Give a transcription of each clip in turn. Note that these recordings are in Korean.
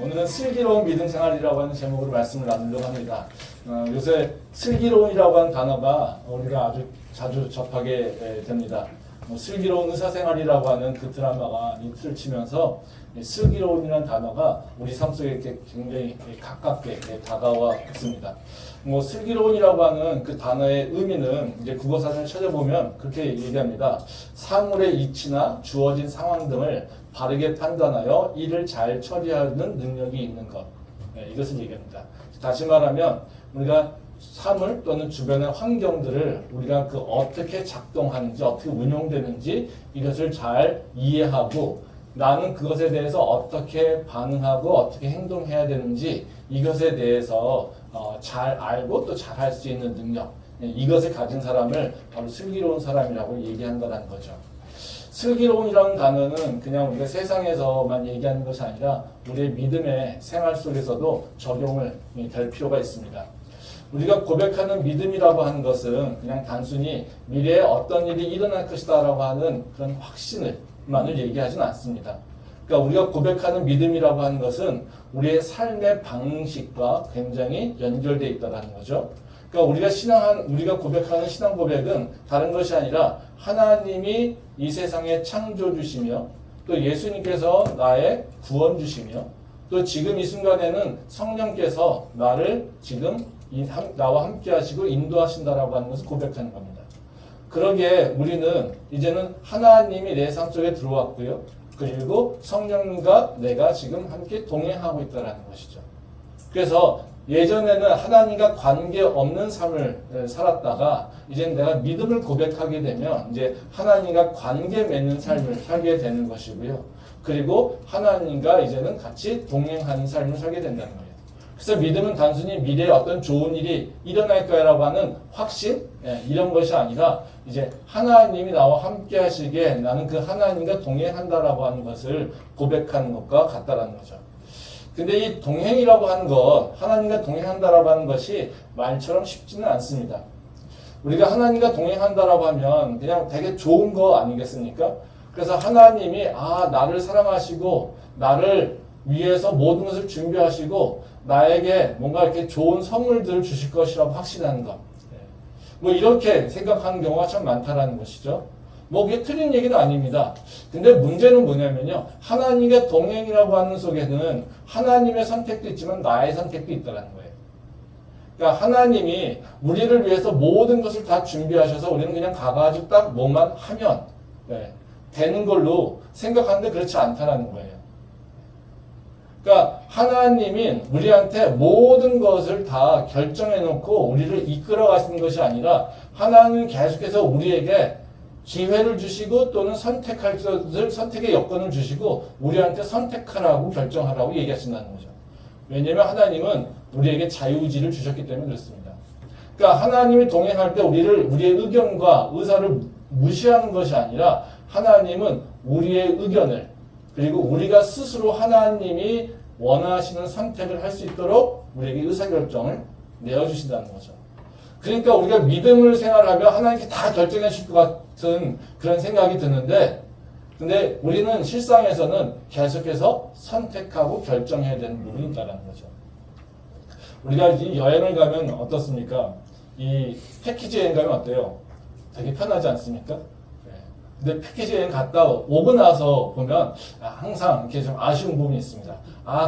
오늘은 슬기로운 믿음 생활이라고 하는 제목으로 말씀을 나누려고 합니다. 요새 슬기로운이라고 하는 단어가 우리가 아주 자주 접하게 됩니다. 슬기로운 의사생활이라고 하는 그 드라마가 히트를 치면서 슬기로운이라는 단어가 우리 삶 속에 굉장히 가깝게 다가와 있습니다. 슬기로운이라고 하는 그 단어의 의미는 이제 국어사전을 찾아보면 그렇게 얘기합니다. 사물의 이치나 주어진 상황 등을 바르게 판단하여 이를 잘 처리하는 능력이 있는 것. 이것을 얘기합니다. 다시 말하면 우리가 사물 또는 주변의 환경들을 우리가 그 어떻게 작동하는지 어떻게 운용되는지 이것을 잘 이해하고 나는 그것에 대해서 어떻게 반응하고 어떻게 행동해야 되는지 이것에 대해서 잘 알고 또 잘 할 수 있는 능력, 이것을 가진 사람을 바로 슬기로운 사람이라고 얘기한다는 거죠. 슬기로운이라는 단어는 그냥 우리가 세상에서만 얘기하는 것이 아니라 우리의 믿음의 생활 속에서도 적용을 될 필요가 있습니다. 우리가 고백하는 믿음이라고 하는 것은 그냥 단순히 미래에 어떤 일이 일어날 것이다 라고 하는 그런 확신을만을 얘기하지는 않습니다. 그러니까 우리가 고백하는 믿음이라고 하는 것은 우리의 삶의 방식과 굉장히 연결되어 있다는 거죠. 그러니까 우리가 고백하는 신앙 고백은 다른 것이 아니라 하나님이 이 세상의 창조주시며 또 예수님께서 나의 구원주시며 또 지금 이 순간에는 성령께서 나를 지금 나와 함께 하시고 인도하신다라고 하는 것을 고백하는 겁니다. 그러기에 우리는 이제는 하나님이 내 삶 속에 들어왔고요. 그리고 성령과 내가 지금 함께 동행하고 있다는 것이죠. 그래서 예전에는 하나님과 관계없는 삶을 살았다가 이제 내가 믿음을 고백하게 되면 이제 하나님과 관계 맺는 삶을 살게 되는 것이고요. 그리고 하나님과 이제는 같이 동행하는 삶을 살게 된다는 거예요. 그래서 믿음은 단순히 미래에 어떤 좋은 일이 일어날 거라고 하는 확신 이런 것이 아니라 이제 하나님이 나와 함께 하시기에 나는 그 하나님과 동행한다라고 하는 것을 고백하는 것과 같다라는 거죠. 근데 이 동행이라고 하는 것, 하나님과 동행한다라고 하는 것이 말처럼 쉽지는 않습니다. 우리가 하나님과 동행한다라고 하면 그냥 되게 좋은 거 아니겠습니까? 그래서 하나님이 나를 사랑하시고 나를 위해서 모든 것을 준비하시고 나에게 뭔가 이렇게 좋은 선물들을 주실 것이라고 확신하는 것. 이렇게 생각하는 경우가 참 많다라는 것이죠. 그게 틀린 얘기는 아닙니다. 근데 문제는 뭐냐면요. 하나님의 동행이라고 하는 속에는 하나님의 선택도 있지만 나의 선택도 있다는 거예요. 그러니까 하나님이 우리를 위해서 모든 것을 다 준비하셔서 우리는 그냥 가가지고 딱 뭐만 하면 되는 걸로 생각하는데 그렇지 않다는 거예요. 그러니까 하나님이 우리한테 모든 것을 다 결정해 놓고 우리를 이끌어 가시는 것이 아니라 하나님은 계속해서 우리에게 기회를 주시고 또는 선택할 것을 선택의 여건을 주시고 우리한테 선택하라고 결정하라고 얘기하신다는 거죠. 왜냐하면 하나님은 우리에게 자유의지를 주셨기 때문에 그렇습니다. 그러니까 하나님이 동행할 때 우리의 의견과 의사를 무시하는 것이 아니라 하나님은 우리의 의견을 그리고 우리가 스스로 하나님이 원하시는 선택을 할 수 있도록 우리에게 의사결정을 내어주신다는 거죠. 그러니까 우리가 믿음을 생활하면 하나님께 다 결정해 주실 것 같은 그런 생각이 드는데 근데 우리는 실상에서는 계속해서 선택하고 결정해야 되는 부분이 있다는 거죠. 우리가 이 여행을 가면 어떻습니까? 이 패키지 여행 가면 어때요? 되게 편하지 않습니까? 근데 패키지 여행 갔다 오고 나서 보면 항상 이렇게 좀 아쉬운 부분이 있습니다.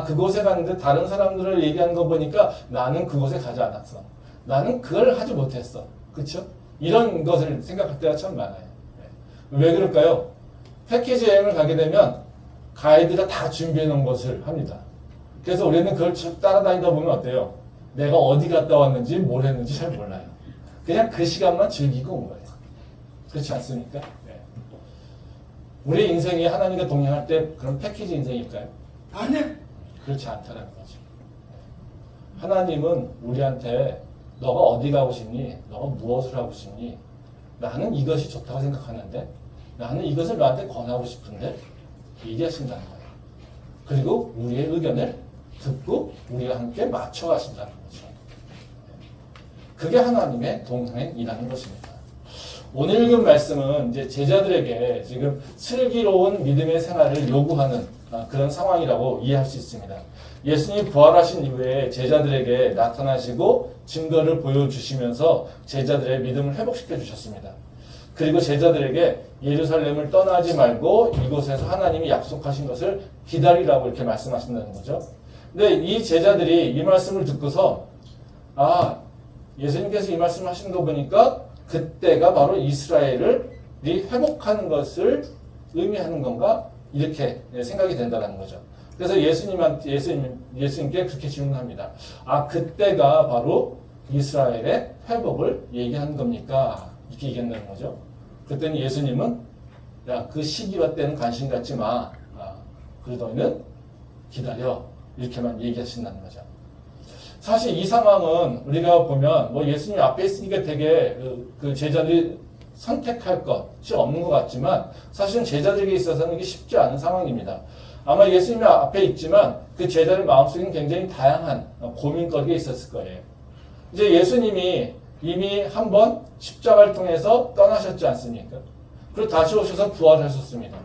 그곳에 갔는데 다른 사람들을 얘기하는 거 보니까 나는 그곳에 가지 않았어. 나는 그걸 하지 못했어. 그렇죠? 이런 것을 생각할 때가 참 많아요. 왜 그럴까요? 패키지 여행을 가게 되면 가이드가 다 준비해 놓은 것을 합니다. 그래서 우리는 그걸 따라다니다 보면 어때요? 내가 어디 갔다 왔는지 뭘 했는지 잘 몰라요. 그냥 그 시간만 즐기고 온 거예요. 그렇지 않습니까? 우리 인생이 하나님과 동행할 때 그런 패키지 인생일까요? 아니요. 그렇지 않다는 거죠. 하나님은 우리한테 너가 어디 가고 싶니? 너가 무엇을 하고 싶니? 나는 이것이 좋다고 생각하는데 나는 이것을 너한테 권하고 싶은데 얘기하신다는 거예요. 그리고 우리의 의견을 듣고 우리와 함께 맞춰가신다는 거죠. 그게 하나님의 동행이라는 것입니다. 오늘 읽은 말씀은 이제 제자들에게 지금 슬기로운 믿음의 생활을 요구하는 그런 상황이라고 이해할 수 있습니다. 예수님이 부활하신 이후에 제자들에게 나타나시고 증거를 보여주시면서 제자들의 믿음을 회복시켜 주셨습니다. 그리고 제자들에게 예루살렘을 떠나지 말고 이곳에서 하나님이 약속하신 것을 기다리라고 이렇게 말씀하신다는 거죠. 근데 이 제자들이 이 말씀을 듣고서 예수님께서 이 말씀을 하시는 거 보니까 그때가 바로 이스라엘이 회복하는 것을 의미하는 건가? 이렇게 생각이 된다는 거죠. 그래서 예수님께 그렇게 질문합니다. 그때가 바로 이스라엘의 회복을 얘기하는 겁니까? 이렇게 얘기한다는 거죠. 그랬더니 예수님은 그 시기와 때는 관심 갖지 마. 그래도 너희는 기다려. 이렇게만 얘기하신다는 거죠. 사실 이 상황은 우리가 보면 예수님이 앞에 있으니까 되게 그 제자들이 선택할 것이 없는 것 같지만 사실은 제자들에게 있어서는 이게 쉽지 않은 상황입니다. 아마 예수님이 앞에 있지만 그 제자들 마음속에는 굉장히 다양한 고민거리가 있었을 거예요. 이제 예수님이 이미 한번 십자가를 통해서 떠나셨지 않습니까? 그리고 다시 오셔서 부활하셨습니다.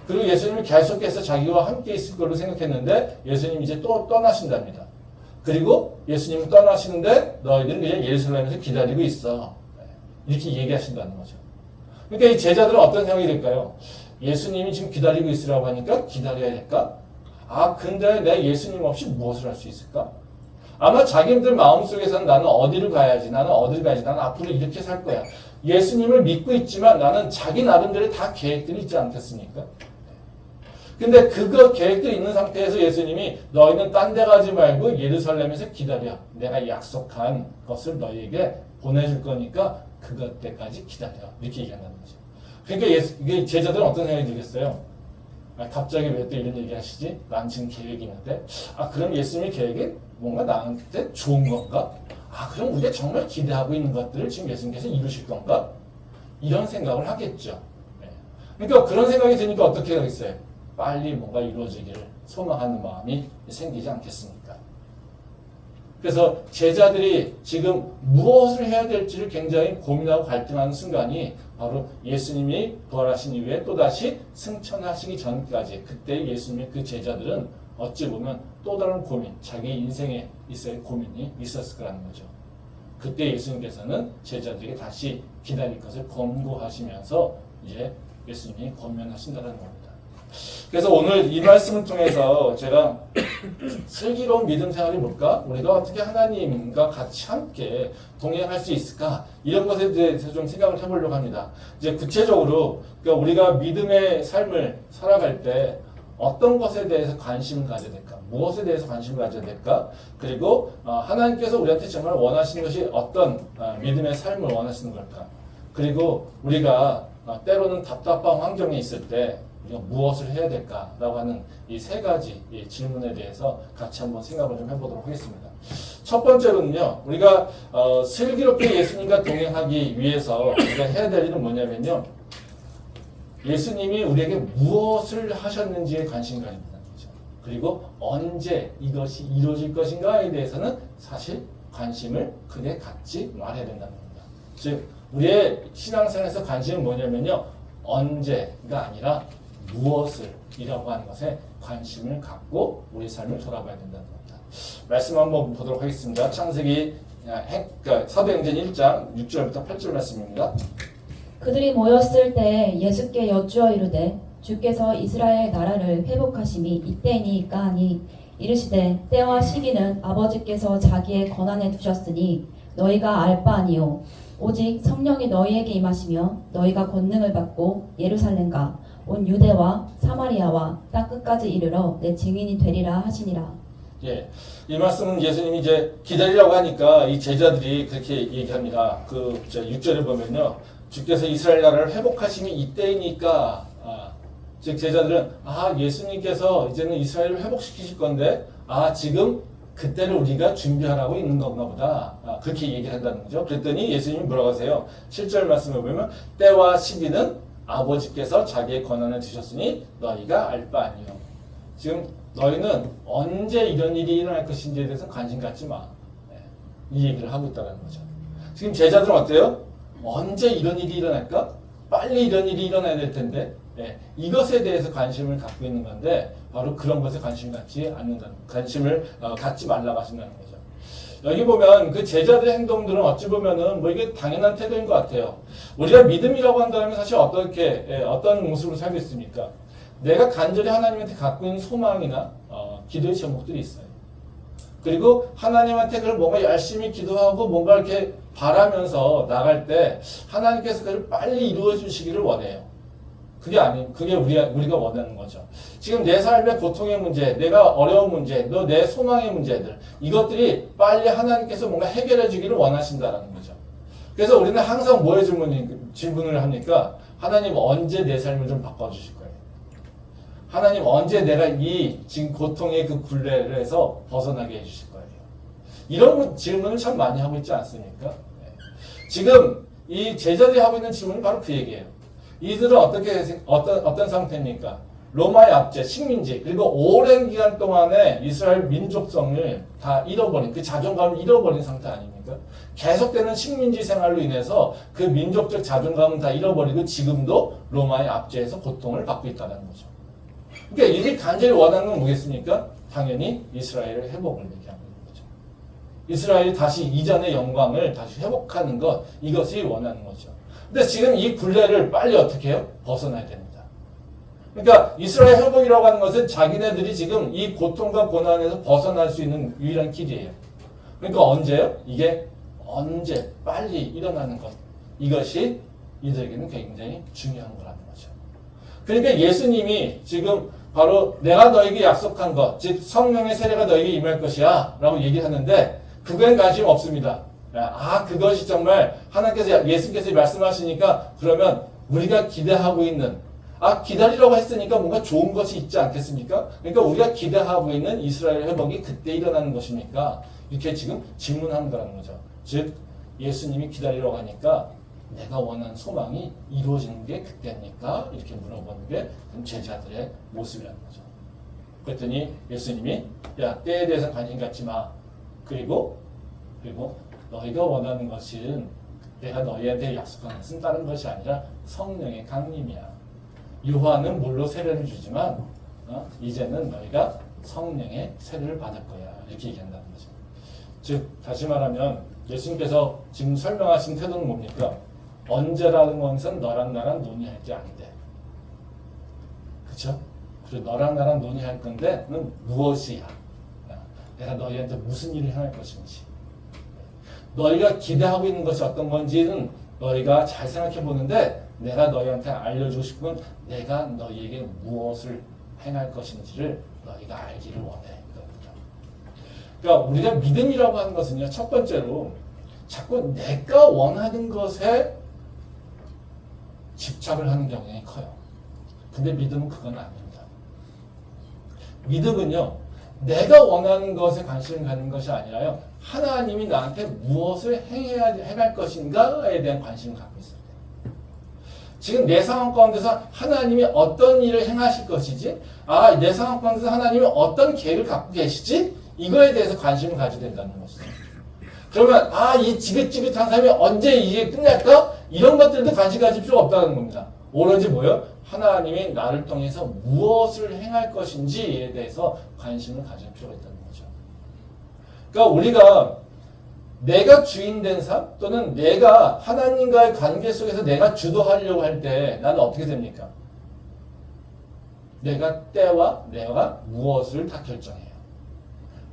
그리고 예수님이 계속해서 자기와 함께 있을 걸로 생각했는데 예수님이 이제 또 떠나신답니다. 그리고 예수님이 떠나시는데 너희들은 그냥 예루살렘에서 기다리고 있어. 이렇게 얘기하신다는 거죠. 그러니까 이 제자들은 어떤 생각이 들까요? 예수님이 지금 기다리고 있으라고 하니까 기다려야 될까? 근데 내가 예수님 없이 무엇을 할 수 있을까? 아마 자기들 마음속에서는 나는 어디를 가야지, 나는 앞으로 이렇게 살 거야. 예수님을 믿고 있지만 나는 자기 나름대로 다 계획들이 있지 않겠습니까? 근데 그거 계획들이 있는 상태에서 예수님이 너희는 딴 데 가지 말고 예루살렘에서 기다려. 내가 약속한 것을 너희에게 보내줄 거니까 그것 때까지 기다려. 이렇게 얘기한다는 거죠. 그러니까 제자들은 어떤 생각이 들겠어요? 갑자기 왜 또 이런 얘기 하시지? 난 지금 계획이 있는데. 그럼 예수님의 계획이 뭔가 나한테 좋은 건가? 그럼 우리가 정말 기대하고 있는 것들을 지금 예수님께서 이루실 건가? 이런 생각을 하겠죠. 그러니까 그런 생각이 드니까 어떻게 하겠어요? 빨리 뭔가 이루어지기를 소망하는 마음이 생기지 않겠습니까? 그래서 제자들이 지금 무엇을 해야 될지를 굉장히 고민하고 갈등하는 순간이 바로 예수님이 부활하신 이후에 또다시 승천하시기 전까지 그때 예수님의 그 제자들은 어찌 보면 또 다른 고민, 자기 인생에 있어야 고민이 있었을 거라는 거죠. 그때 예수님께서는 제자들에게 다시 기다릴 것을 권고하시면서 이제 예수님이 권면하신다는 겁니다. 그래서 오늘 이 말씀을 통해서 제가 슬기로운 믿음 생활이 뭘까? 우리가 어떻게 하나님과 같이 함께 동행할 수 있을까? 이런 것에 대해서 좀 생각을 해보려고 합니다. 이제 구체적으로 그러니까 우리가 믿음의 삶을 살아갈 때 어떤 것에 대해서 관심을 가져야 될까? 무엇에 대해서 관심을 가져야 될까? 그리고 하나님께서 우리한테 정말 원하시는 것이 어떤 믿음의 삶을 원하시는 걸까? 그리고 우리가 때로는 답답한 환경에 있을 때 우리가 무엇을 해야 될까라고 하는 이 세 가지 질문에 대해서 같이 한번 생각을 좀 해보도록 하겠습니다. 첫 번째로는요, 우리가 슬기롭게 예수님과 동행하기 위해서 우리가 해야 될 일은 뭐냐면요, 예수님이 우리에게 무엇을 하셨는지에 관심을 가진다는 거죠. 그리고 언제 이것이 이루어질 것인가에 대해서는 사실 관심을 크게 갖지 말아야 된다는 겁니다. 즉, 우리의 신앙생활에서 관심은 뭐냐면요, 언제가 아니라 무엇을이라고 하는 것에 관심을 갖고 우리 삶을 돌아봐야 된다는 겁니다. 말씀 한번 보도록 하겠습니다. 창세기 사도행전 1장 6절부터 8절 말씀입니다. 그들이 모였을 때 예수께 여쭈어 이르되 주께서 이스라엘 나라를 회복하심이 이때이니까 하니 이르시되 때와 시기는 아버지께서 자기의 권한에 두셨으니 너희가 알 바 아니요 오직 성령이 너희에게 임하시며 너희가 권능을 받고 예루살렘과 온 유대와 사마리아와 땅 끝까지 이르러 내 증인이 되리라 하시니라. 예, 이 말씀은 예수님이 이제 기다리라고 하니까 이 제자들이 그렇게 얘기합니다. 6절을 보면요, 주께서 이스라엘 나라를 회복하심이 이때이니까, 즉 제자들은 예수님께서 이제는 이스라엘을 회복시키실 건데 지금 그때를 우리가 준비하라고 있는 건가 보다. 그렇게 얘기를 한다는 거죠. 그랬더니 예수님이 뭐라고 하세요? 7절 말씀을 보면 때와 시기는 아버지께서 자기의 권한을 주셨으니 너희가 알 바 아니요. 지금 너희는 언제 이런 일이 일어날 것인지에 대해서 관심 갖지 마. 이 얘기를 하고 있다는 거죠. 지금 제자들은 어때요? 언제 이런 일이 일어날까? 빨리 이런 일이 일어나야 될 텐데 이것에 대해서 관심을 갖고 있는 건데 바로 그런 것에 관심 갖지 않는다는 관심을 갖지 말라고 하신다는 거죠. 여기 보면 그 제자들의 행동들은 어찌 보면은 뭐 이게 당연한 태도인 것 같아요. 우리가 믿음이라고 한다면 사실 어떤 모습으로 살고 있습니까? 내가 간절히 하나님한테 갖고 있는 소망이나 기도의 제목들이 있어요. 그리고 하나님한테 그걸 뭔가 열심히 기도하고 뭔가 이렇게 바라면서 나갈 때 하나님께서 그걸 빨리 이루어 주시기를 원해요. 그게 우리가 원하는 거죠. 지금 내 삶의 고통의 문제, 내가 어려운 문제, 내 소망의 문제들, 이것들이 빨리 하나님께서 뭔가 해결해 주기를 원하신다라는 거죠. 그래서 우리는 항상 뭐에 질문을 합니까? 하나님 언제 내 삶을 좀 바꿔주실 거예요? 하나님 언제 내가 이 지금 고통의 그 굴레에서 벗어나게 해주실 거예요? 이런 질문을 참 많이 하고 있지 않습니까? 지금 이 제자들이 하고 있는 질문이 바로 그 얘기예요. 이들은 어떤 상태입니까? 로마의 압제, 식민지, 그리고 오랜 기간 동안에 이스라엘 민족성을 다 잃어버린, 그 자존감을 잃어버린 상태 아닙니까? 계속되는 식민지 생활로 인해서 그 민족적 자존감은 다 잃어버리고 지금도 로마의 압제에서 고통을 받고 있다는 거죠. 그러니까 이들이 간절히 원하는 건 뭐겠습니까? 당연히 이스라엘의 회복을 얘기하는 거죠. 이스라엘이 다시 이전의 영광을 다시 회복하는 것, 이것이 원하는 거죠. 근데 지금 이 굴레를 빨리 어떻게 해요? 벗어나야 됩니다. 그러니까 이스라엘 회복이라고 하는 것은 자기네들이 지금 이 고통과 고난에서 벗어날 수 있는 유일한 길이에요. 그러니까 언제요? 이게 언제 빨리 일어나는 것. 이것이 이들에게는 굉장히 중요한 거라는 거죠. 그러니까 예수님이 지금 바로 내가 너에게 약속한 것, 즉 성령의 세례가 너에게 임할 것이야 라고 얘기하는데 그거엔 관심 없습니다. 그것이 정말 하나님께서 예수님께서 말씀하시니까 그러면 우리가 기대하고 있는 기다리라고 했으니까 뭔가 좋은 것이 있지 않겠습니까? 그러니까 우리가 기대하고 있는 이스라엘 회복이 그때 일어나는 것입니까? 이렇게 지금 질문하는 거라는 거죠. 즉 예수님이 기다리라고 하니까 내가 원하는 소망이 이루어지는 게 그때입니까? 이렇게 물어보는 게 제자들의 모습이라는 거죠. 그랬더니 예수님이 때에 대해서 관심 갖지 마. 그리고 너희가 원하는 것은 내가 너희한테 약속한 것은 다른 것이 아니라 성령의 강림이야. 요한은 물로 세례를 주지만 이제는 너희가 성령의 세례를 받을 거야. 이렇게 얘기한다는 거죠. 즉 다시 말하면 예수님께서 지금 설명하신 태도는 뭡니까? 언제라는 것은 너랑 나랑 논의할 게 아닌데, 그렇죠? 그리고 너랑 나랑 논의할 건데 는 무엇이야? 내가 너희한테 무슨 일을 행할 것인지, 너희가 기대하고 있는 것이 어떤 건지는 너희가 잘 생각해 보는데 내가 너희한테 알려주고 싶은 건 내가 너희에게 무엇을 행할 것인지를 너희가 알기를 원해. 그러니까 우리가 믿음이라고 하는 것은요, 첫 번째로 자꾸 내가 원하는 것에 집착을 하는 경향이 커요. 근데 믿음은 그건 아닙니다. 믿음은요, 내가 원하는 것에 관심을 갖는 것이 아니라요, 하나님이 나한테 무엇을 행할 것인가에 대한 관심을 갖고 있어요. 지금 내 상황 가운데서 하나님이 어떤 일을 행하실 것이지, 내 상황 가운데서 하나님이 어떤 계획을 갖고 계시지, 이거에 대해서 관심을 가져야 된다는 것이죠. 그러면 이 지긋지긋한 삶이 언제 이게 끝날까? 이런 것들도 관심 가질 필요가 없다는 겁니다. 오로지 뭐예요? 하나님이 나를 통해서 무엇을 행할 것인지에 대해서 관심을 가질 필요가 있다는 거죠. 그러니까 우리가 내가 주인된 삶 또는 내가 하나님과의 관계 속에서 내가 주도하려고 할 때 나는 어떻게 됩니까? 내가 때와 내가 무엇을 다 결정해요.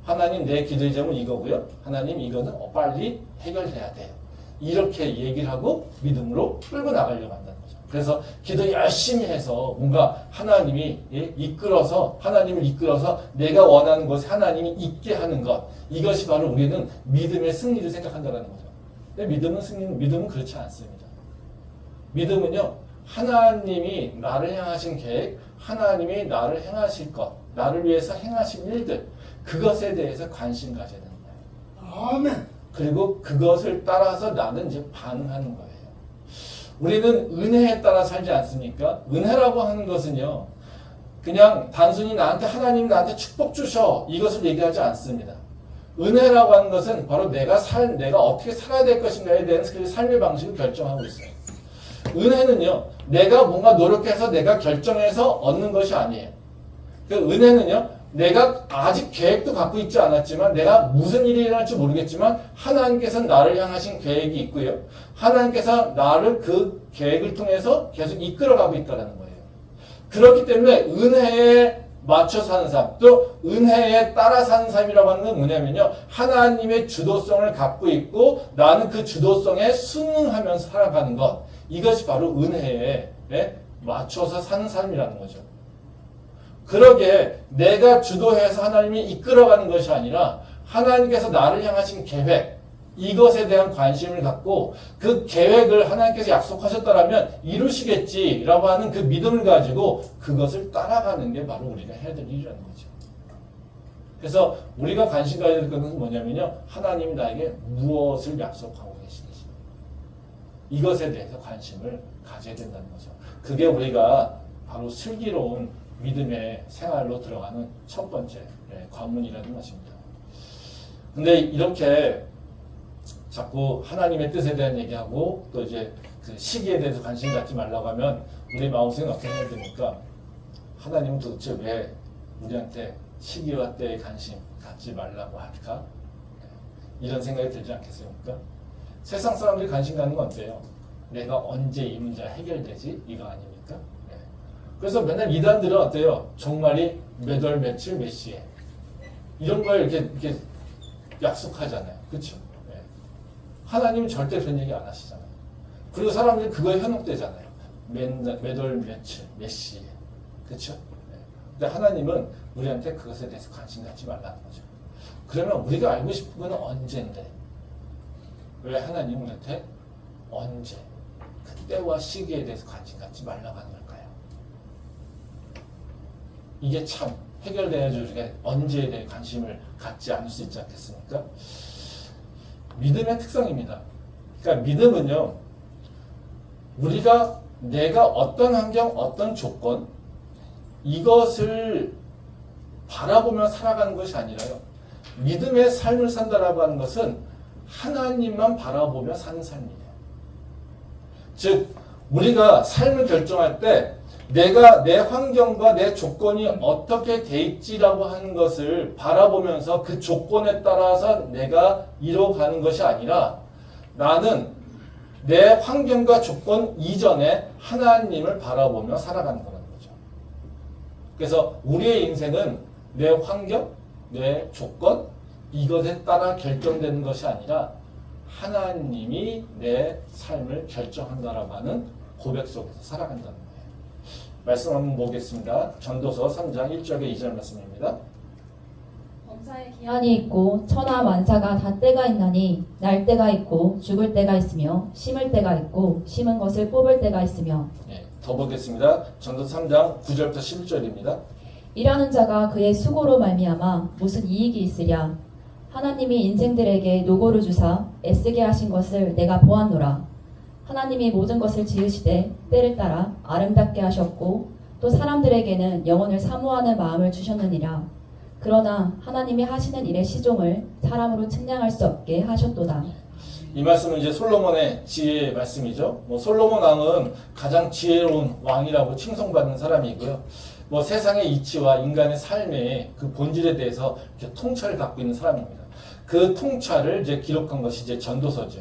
하나님 내 기도의 제목은 이거고요. 하나님 이거는 빨리 해결돼야 돼요. 이렇게 얘기를 하고 믿음으로 끌고 나가려고 한다는 거죠. 그래서 기도 열심히 해서 뭔가 하나님이 하나님을 이끌어서 내가 원하는 것에 하나님이 있게 하는 것, 이것이 바로 우리는 믿음의 승리를 생각한다는 거죠. 근데 믿음은 그렇지 않습니다. 믿음은요, 하나님이 나를 향하신 계획, 하나님이 나를 행하실 것, 나를 위해서 행하신 일들, 그것에 대해서 관심 가져야 되는 거예요. 아멘. 그리고 그것을 따라서 나는 이제 반응하는 거예요. 우리는 은혜에 따라 살지 않습니까? 은혜라고 하는 것은요, 그냥 단순히 하나님 나한테 축복 주셔, 이것을 얘기하지 않습니다. 은혜라고 하는 것은 바로 내가 어떻게 살아야 될 것인가에 대한 그 삶의 방식을 결정하고 있어요. 은혜는요, 내가 뭔가 노력해서 내가 결정해서 얻는 것이 아니에요. 그 은혜는요, 내가 아직 계획도 갖고 있지 않았지만 내가 무슨 일이 일어날지 모르겠지만 하나님께서 나를 향하신 계획이 있고요. 하나님께서 나를 그 계획을 통해서 계속 이끌어가고 있다는 거예요. 그렇기 때문에 은혜에 맞춰 사는 삶, 또 은혜에 따라 사는 삶이라고 하는 건 뭐냐면요, 하나님의 주도성을 갖고 있고 나는 그 주도성에 순응하면서 살아가는 것, 이것이 바로 은혜에 맞춰서 사는 삶이라는 거죠. 그러게 내가 주도해서 하나님이 이끌어가는 것이 아니라 하나님께서 나를 향하신 계획, 이것에 대한 관심을 갖고 그 계획을 하나님께서 약속하셨다라면 이루시겠지라고 하는 그 믿음을 가지고 그것을 따라가는 게 바로 우리가 해야 될 일이라는 거죠. 그래서 우리가 관심 가져야 될 것은 뭐냐면요, 하나님이 나에게 무엇을 약속하고 계시는지, 이것에 대해서 관심을 가져야 된다는 거죠. 그게 우리가 바로 슬기로운 믿음의 생활로 들어가는 첫 번째 관문이라는 것입니다. 근데 이렇게 자꾸 하나님의 뜻에 대한 얘기하고 또 이제 그 시기에 대해서 관심 갖지 말라고 하면 우리 마음속에는 어떻게 해야 됩니까? 하나님은 도대체 왜 우리한테 시기와 때에 관심 갖지 말라고 할까? 이런 생각이 들지 않겠습니까? 세상 사람들이 관심 갖는 건 어때요? 내가 언제 이 문제가 해결되지? 이거 아닙니까? 그래서 맨날 이단들은 어때요? 종말이 몇 월, 며칠, 몇 시에 이런 걸 이렇게 약속하잖아요. 그렇죠? 하나님은 절대 그런 얘기 안 하시잖아요. 그리고 사람들이 그거에 현혹되잖아요. 몇 월, 며칠, 몇 시에. 그렇죠? 근데 하나님은 우리한테 그것에 대해서 관심 갖지 말라는 거죠. 그러면 우리가 알고 싶은 건 언제인데 왜 하나님은 우리한테 언제, 그때와 시기에 대해서 관심 갖지 말라고 하는 걸까요? 이게 참 해결돼야지 우리가 언제에 대해 관심을 갖지 않을 수 있지 않겠습니까? 믿음의 특성입니다. 그러니까 믿음은요, 우리가 내가 어떤 환경, 어떤 조건, 이것을 바라보며 살아가는 것이 아니라요, 믿음의 삶을 산다라고 하는 것은 하나님만 바라보며 사는 삶이에요. 즉, 우리가 삶을 결정할 때 내가 내 환경과 내 조건이 어떻게 돼 있지라고 하는 것을 바라보면서 그 조건에 따라서 내가 이뤄가는 것이 아니라 나는 내 환경과 조건 이전에 하나님을 바라보며 살아가는 거라는 거죠. 그래서 우리의 인생은 내 환경, 내 조건, 이것에 따라 결정되는 것이 아니라 하나님이 내 삶을 결정한다라고 하는 고백 속에서 살아간다는 거예요. 말씀 한번 보겠습니다. 전도서 3장 1절에 2절 말씀입니다. 범사에 기한이 있고 천하 만사가 다 때가 있나니 날 때가 있고 죽을 때가 있으며 심을 때가 있고 심은 것을 뽑을 때가 있으며. 더 보겠습니다. 전도서 3장 9절부터 11절입니다. 일하는 자가 그의 수고로 말미암아 무슨 이익이 있으랴. 하나님이 인생들에게 노고를 주사 애쓰게 하신 것을 내가 보았노라. 하나님이 모든 것을 지으시되 때를 따라 아름답게 하셨고 또 사람들에게는 영혼을 사모하는 마음을 주셨느니라. 그러나 하나님이 하시는 일의 시종을 사람으로 측량할 수 없게 하셨도다. 이 말씀은 이제 솔로몬의 지혜의 말씀이죠. 솔로몬 왕은 가장 지혜로운 왕이라고 칭송받는 사람이고요. 세상의 이치와 인간의 삶의 그 본질에 대해서 이렇게 통찰을 갖고 있는 사람입니다. 그 통찰을 이제 기록한 것이 이제 전도서죠.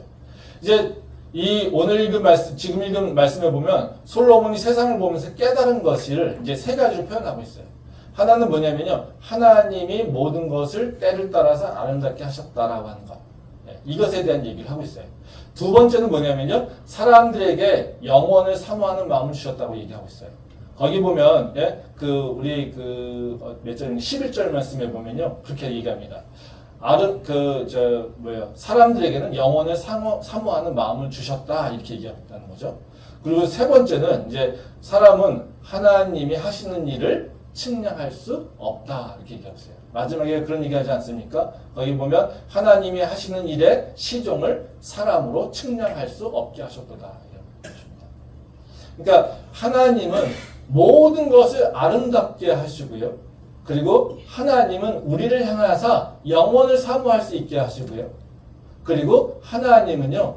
이제 이 오늘 읽은 말씀, 지금 읽은 말씀에 보면 솔로몬이 세상을 보면서 깨달은 것을 이제 세 가지로 표현하고 있어요. 하나는 뭐냐면요, 하나님이 모든 것을 때를 따라서 아름답게 하셨다라고 하는 것. 이것에 대한 얘기를 하고 있어요. 두 번째는 뭐냐면요, 사람들에게 영원을 사모하는 마음을 주셨다고 얘기하고 있어요. 거기 보면 우리 몇 절인가 11절 말씀에 보면요, 그렇게 얘기합니다. 사람들에게는 영원을 사모하는 마음을 주셨다, 이렇게 얘기한다는 거죠. 그리고 세 번째는 이제 사람은 하나님이 하시는 일을 측량할 수 없다, 이렇게 얘기하고 있어요. 마지막에 그런 얘기하지 않습니까? 거기 보면 하나님이 하시는 일의 시종을 사람으로 측량할 수 없게 하셨도다, 이런 것입니다. 그러니까 하나님은 모든 것을 아름답게 하시고요. 그리고 하나님은 우리를 향하사 영원을 사모할 수 있게 하시고요. 그리고 하나님은요,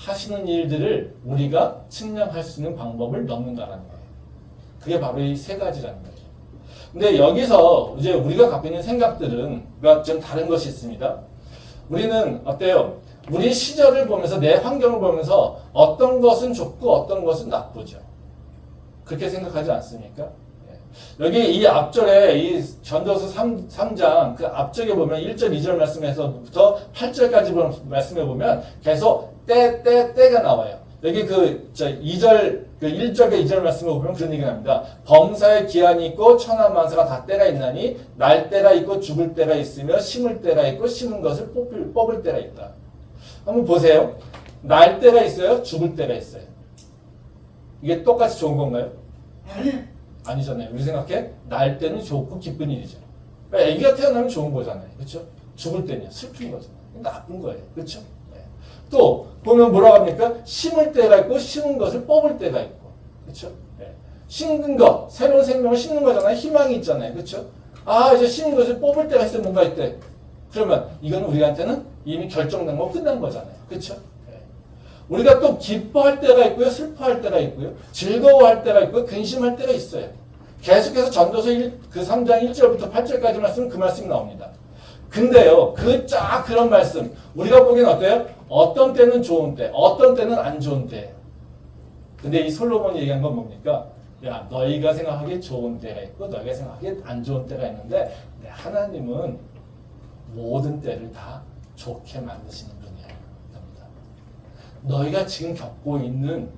하시는 일들을 우리가 측량할 수 있는 방법을 넣는다라는 거예요. 그게 바로 이 세 가지라는 거죠. 근데 여기서 이제 우리가 갖고 있는 생각들은 좀 다른 것이 있습니다. 우리는 어때요? 우리 시절을 보면서 내 환경을 보면서 어떤 것은 좋고 어떤 것은 나쁘죠. 그렇게 생각하지 않습니까? 여기 이 앞절에 이 전도서 3장 그 앞쪽에 보면 1절, 2절 말씀에서부터 8절까지 말씀해 보면 계속 때가 나와요. 여기 2절, 1절과 2절 말씀을 보면 그런 얘기가 납니다. 범사에 기한이 있고 천하만사가 다 때가 있나니 날 때가 있고 죽을 때가 있으며 심을 때가 있고 심은 것을 뽑을 때가 있다. 한번 보세요. 날 때가 있어요? 죽을 때가 있어요? 이게 똑같이 좋은 건가요? 아니잖아요. 우리 생각해? 날 때는 좋고 기쁜 일이죠. 애기가 태어나면 좋은 거잖아요. 그렇죠? 죽을 때는 슬픈 거잖아요. 나쁜 거예요. 그렇죠? 또 보면 뭐라고 합니까? 심을 때가 있고 심은 것을 뽑을 때가 있고, 그렇죠? 심는 거, 새로운 생명을 심는 거잖아요. 희망이 있잖아요. 그렇죠? 아, 이제 심은 것을 뽑을 때가 있어요. 뭔가 있대. 그러면 이건 우리한테는 이미 결정된 거 끝난 거잖아요. 그렇죠? 우리가 또 기뻐할 때가 있고요, 슬퍼할 때가 있고요, 즐거워할 때가 있고요, 근심할 때가 있어요. 계속해서 전도서 3장 1절부터 8절까지 말씀은 그 말씀이 나옵니다. 근데요, 그런 말씀, 우리가 보기엔 어때요? 어떤 때는 좋은 때, 어떤 때는 안 좋은 때. 근데 이 솔로몬이 얘기한 건 뭡니까? 야, 너희가 생각하기에 좋은 때가 있고, 너희가 생각하기에 안 좋은 때가 있는데, 하나님은 모든 때를 다 좋게 만드시는 분이에요. 너희가 지금 겪고 있는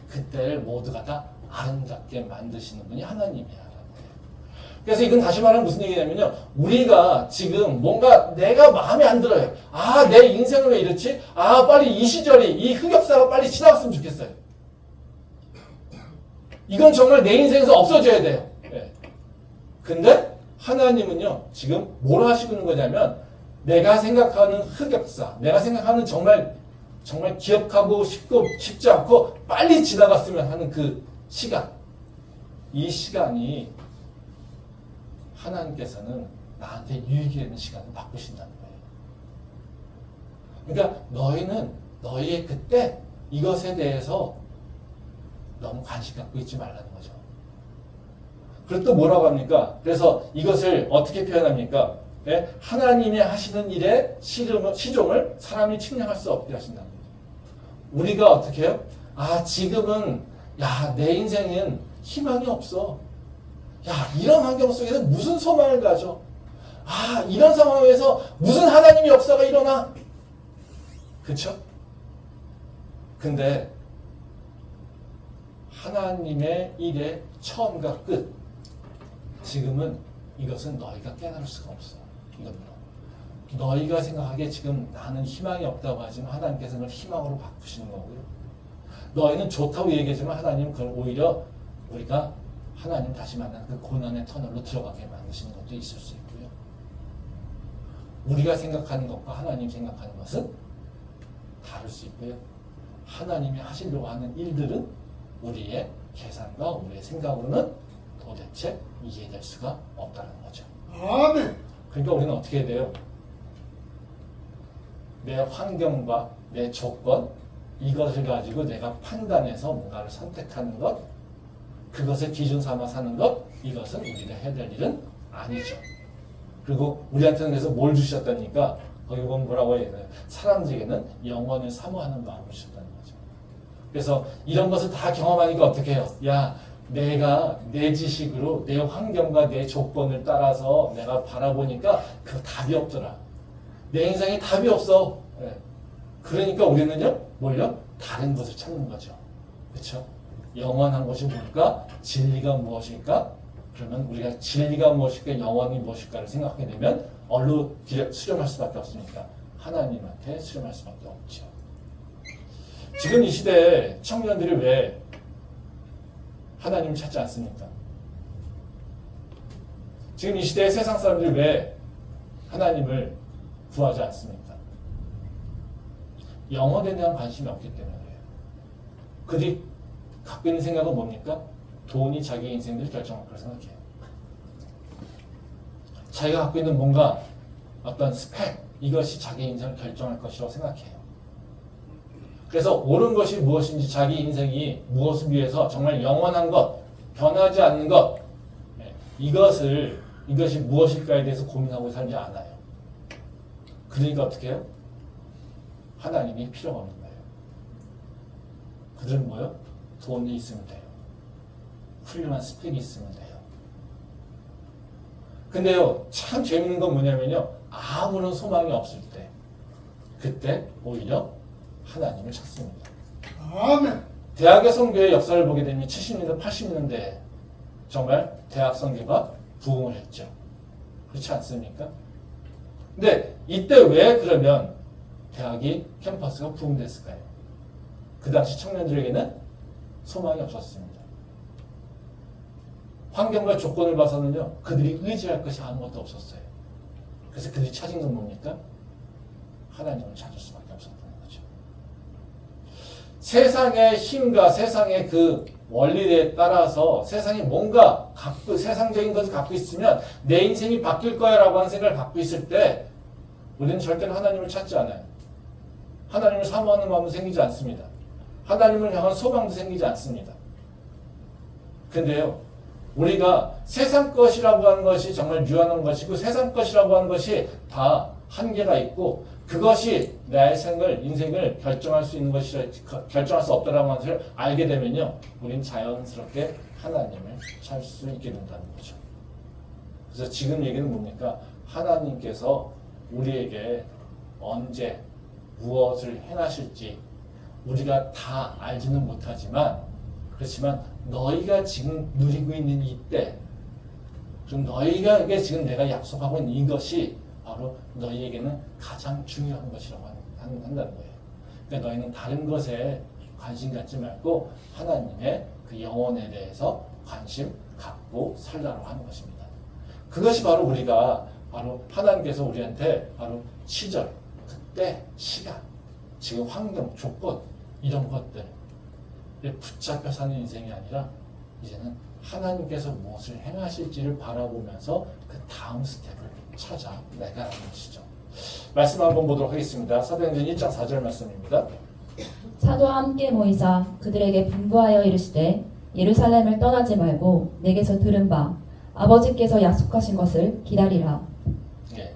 그때를 모두가 다 아름답게 만드시는 분이 하나님이야. 그래서 이건 다시 말하면 무슨 얘기냐면요. 우리가 지금 뭔가 내가 마음에 안 들어요. 아, 내 인생은 왜 이렇지? 아, 빨리 이 시절이, 이 흑역사가 빨리 지나갔으면 좋겠어요. 이건 정말 내 인생에서 없어져야 돼요. 네. 근데 하나님은요, 지금 뭘 하시고 있는 거냐면, 내가 생각하는 흑역사, 내가 생각하는 정말 기억하고 싶지 않고 빨리 지나갔으면 하는 그 시간. 이 시간이 하나님께서는 나한테 유익이 되는 시간을 바꾸신다는 거예요. 그러니까 너희는 너희의 그때 이것에 대해서 너무 관심 갖고 있지 말라는 거죠. 그리고 또 뭐라고 합니까? 그래서 이것을 어떻게 표현합니까? 네? 하나님이 하시는 일의 시종을 사람이 측량할 수 없게 하신다는 거죠. 우리가 어떻게 해요? 아, 지금은 내 인생엔 희망이 없어. 이런 환경 속에서 무슨 소망을 가져? 아, 이런 상황에서 무슨 하나님의 역사가 일어나? 그쵸? 근데 하나님의 일의 처음과 끝, 지금은 이것은 너희가 깨달을 수가 없어. 이겁니다. 너희가 생각하기에 지금 나는 희망이 없다고 하지만 하나님께서는 그걸 희망으로 바꾸시는 거고요. 너희는 좋다고 얘기하지만 하나님은 그걸 오히려 우리가 하나님 다시 만나는 그 고난의 터널로 들어가게 만드시는 것도 있을 수 있고요. 우리가 생각하는 것과 하나님 생각하는 것은 다를 수 있고요. 하나님이 하시려고 하는 일들은 우리의 계산과 우리의 생각으로는 도대체 이해될 수가 없다는 거죠. 아멘. 그러니까 우리는 어떻게 해야 돼요? 내 환경과 내 조건, 이것을 가지고 내가 판단해서 뭔가를 선택하는 것, 그것을 기준 삼아 사는 것, 이것은 우리가 해야 될 일은 아니죠. 그리고 우리한테는 그래서 뭘 주셨다니까, 거기 보면 뭐라고 해요? 사람들에게는 영원을 사모하는 마음을 주셨다는 거죠. 그래서 이런 것을 다 경험하니까 어떻게 해요? 내가 내 지식으로 내 환경과 내 조건을 따라서 내가 바라보니까 그 답이 없더라. 내 인생에 답이 없어. 그러니까 우리는요, 뭘요? 다른 것을 찾는 거죠. 그렇죠? 영원한 것이 뭘까? 진리가 무엇일까? 그러면 우리가 진리가 무엇일까? 영원이 무엇일까를 생각하게 되면 어디로 수렴할 수밖에 없으니까 하나님한테 수렴할 수밖에 없죠. 지금 이 시대에 청년들이 왜 하나님을 찾지 않습니까? 지금 이 시대의 세상 사람들이 왜 하나님을 구하지 않습니까? 영혼에 대한 관심이 없기 때문에 그래요. 그들이 갖고 있는 생각은 뭡니까? 돈이 자기 인생을 결정할 거라고 생각해요. 자기가 갖고 있는 뭔가 어떤 스펙, 이것이 자기 인생을 결정할 것이라고 생각해요. 그래서 옳은 것이 무엇인지 자기 인생이 무엇을 위해서 정말 영원한 것, 변하지 않는 것, 이것이 무엇일까에 대해서 고민하고 살지 않아요. 그러니까 어떻게 해요? 하나님이 필요가 없는 거예요. 그들은 뭐요? 돈이 있으면 돼요. 훌륭한 스펙이 있으면 돼요. 근데요, 참 재밌는 건 뭐냐면요, 아무런 소망이 없을 때, 그때 오히려 하나님을 찾습니다. 아멘. 대학의 선교의 역사를 보게 되면 70년대, 80년대에 정말 대학 선교가 부흥을 했죠. 그렇지 않습니까? 근데 이때 왜 그러면 대학이 캠퍼스가 부흥됐을까요? 그 당시 청년들에게는 소망이 없었습니다. 환경과 조건을 봐서는요, 그들이 의지할 것이 아무것도 없었어요. 그래서 그들이 찾은 건 뭡니까? 하나님을 찾을 수밖에 없었던 거죠. 세상의 힘과 세상의 그 원리에 따라서 세상이 뭔가 세상적인 것을 갖고 있으면 내 인생이 바뀔 거야 라고 하는 생각을 갖고 있을 때 우리는 절대로 하나님을 찾지 않아요. 하나님을 사모하는 마음도 생기지 않습니다. 하나님을 향한 소망도 생기지 않습니다. 근데요, 우리가 세상 것이라고 하는 것이 정말 유한한 것이고 세상 것이라고 하는 것이 다 한계가 있고 그것이 내 인생을 결정할 수 있는 것이라 결정할 수 없다라고 하는 것을 알게 되면요, 우린 자연스럽게 하나님을 찾을 수 있게 된다는 거죠. 그래서 지금 얘기는 뭡니까? 하나님께서 우리에게 언제 무엇을 행하실지 우리가 다 알지는 못하지만 그렇지만 너희가 지금 누리고 있는 이때 좀 너희가 지금 내가 약속하고 있는 이것이 바로 너희에게는 가장 중요한 것이라고 한다는 거예요. 그러니까 너희는 다른 것에 관심 갖지 말고 하나님의 그 영혼에 대해서 관심 갖고 살라고 하는 것입니다. 그것이 바로 우리가 바로 하나님께서 우리한테 바로 시절, 그때, 시간, 지금 환경, 조건 이런 것들에 붙잡혀 사는 인생이 아니라 이제는 하나님께서 무엇을 행하실지를 바라보면서 그 다음 스텝을 찾아 나가는 것이죠. 말씀 한번 보도록 하겠습니다. 사도행전 1장 4절 말씀입니다. 사도와 함께 모이사 그들에게 분부하여 이르시되 예루살렘을 떠나지 말고 내게서 들은 바 아버지께서 약속하신 것을 기다리라. 예.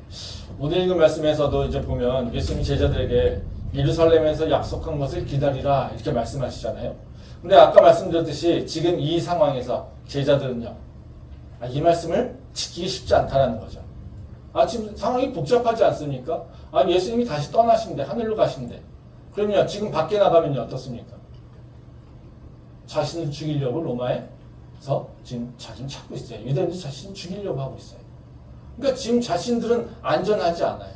오늘 읽은 말씀에서도 이제 보면 예수님 제자들에게 예루살렘에서 약속한 것을 기다리라 이렇게 말씀하시잖아요. 근데 아까 말씀드렸듯이 지금 이 상황에서 제자들은요, 이 말씀을 지키기 쉽지 않다는 거죠. 지금 상황이 복잡하지 않습니까? 예수님이 다시 떠나신대, 하늘로 가신대. 그러면요, 지금 밖에 나가면요, 어떻습니까? 자신을 죽이려고 로마에서 지금 자신을 찾고 있어요. 유대인들이 자신을 죽이려고 하고 있어요. 그러니까 지금 자신들은 안전하지 않아요.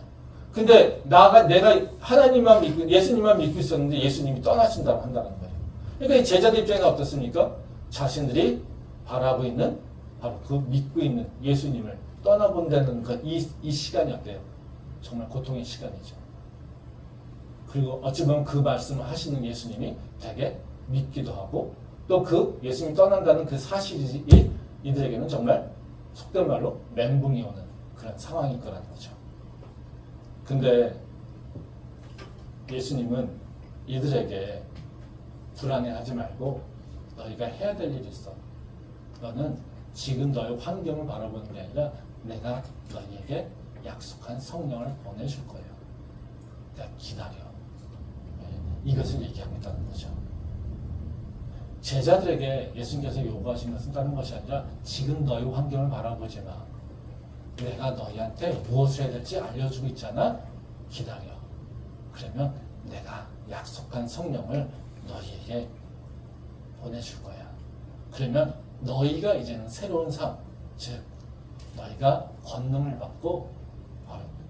근데 내가 하나님만 믿고, 예수님만 믿고 있었는데 예수님이 떠나신다고 한다는 거예요. 그러니까 이 제자들 입장에서 어떻습니까? 자신들이 바라고 있는, 바로 그 믿고 있는 예수님을 떠나본다는 것, 이 시간이 어때요? 정말 고통의 시간이죠. 그리고 어찌 보면 그 말씀을 하시는 예수님이 되게 믿기도 하고, 또 그 예수님이 떠난다는 그 사실이 이들에게는 정말 속된 말로 멘붕이 오는 그런 상황일 거라는 거죠. 근데 예수님은 이들에게 불안해하지 말고 너희가 해야 될 일이 있어. 너는 지금 너의 환경을 바라보는 게 아니라 내가 너희에게 약속한 성령을 보내줄 거예요. 그러니까 기다려. 이것을 얘기하고 있다는 거죠. 제자들에게 예수님께서 요구하신 것은 다른 것이 아니라 지금 너희 환경을 바라보지 마. 내가 너희한테 무엇을 해야 될지 알려주고 있잖아. 기다려. 그러면 내가 약속한 성령을 너희에게 보내줄 거야. 그러면 너희가 이제는 새로운 삶, 즉 너희가 권능을 받고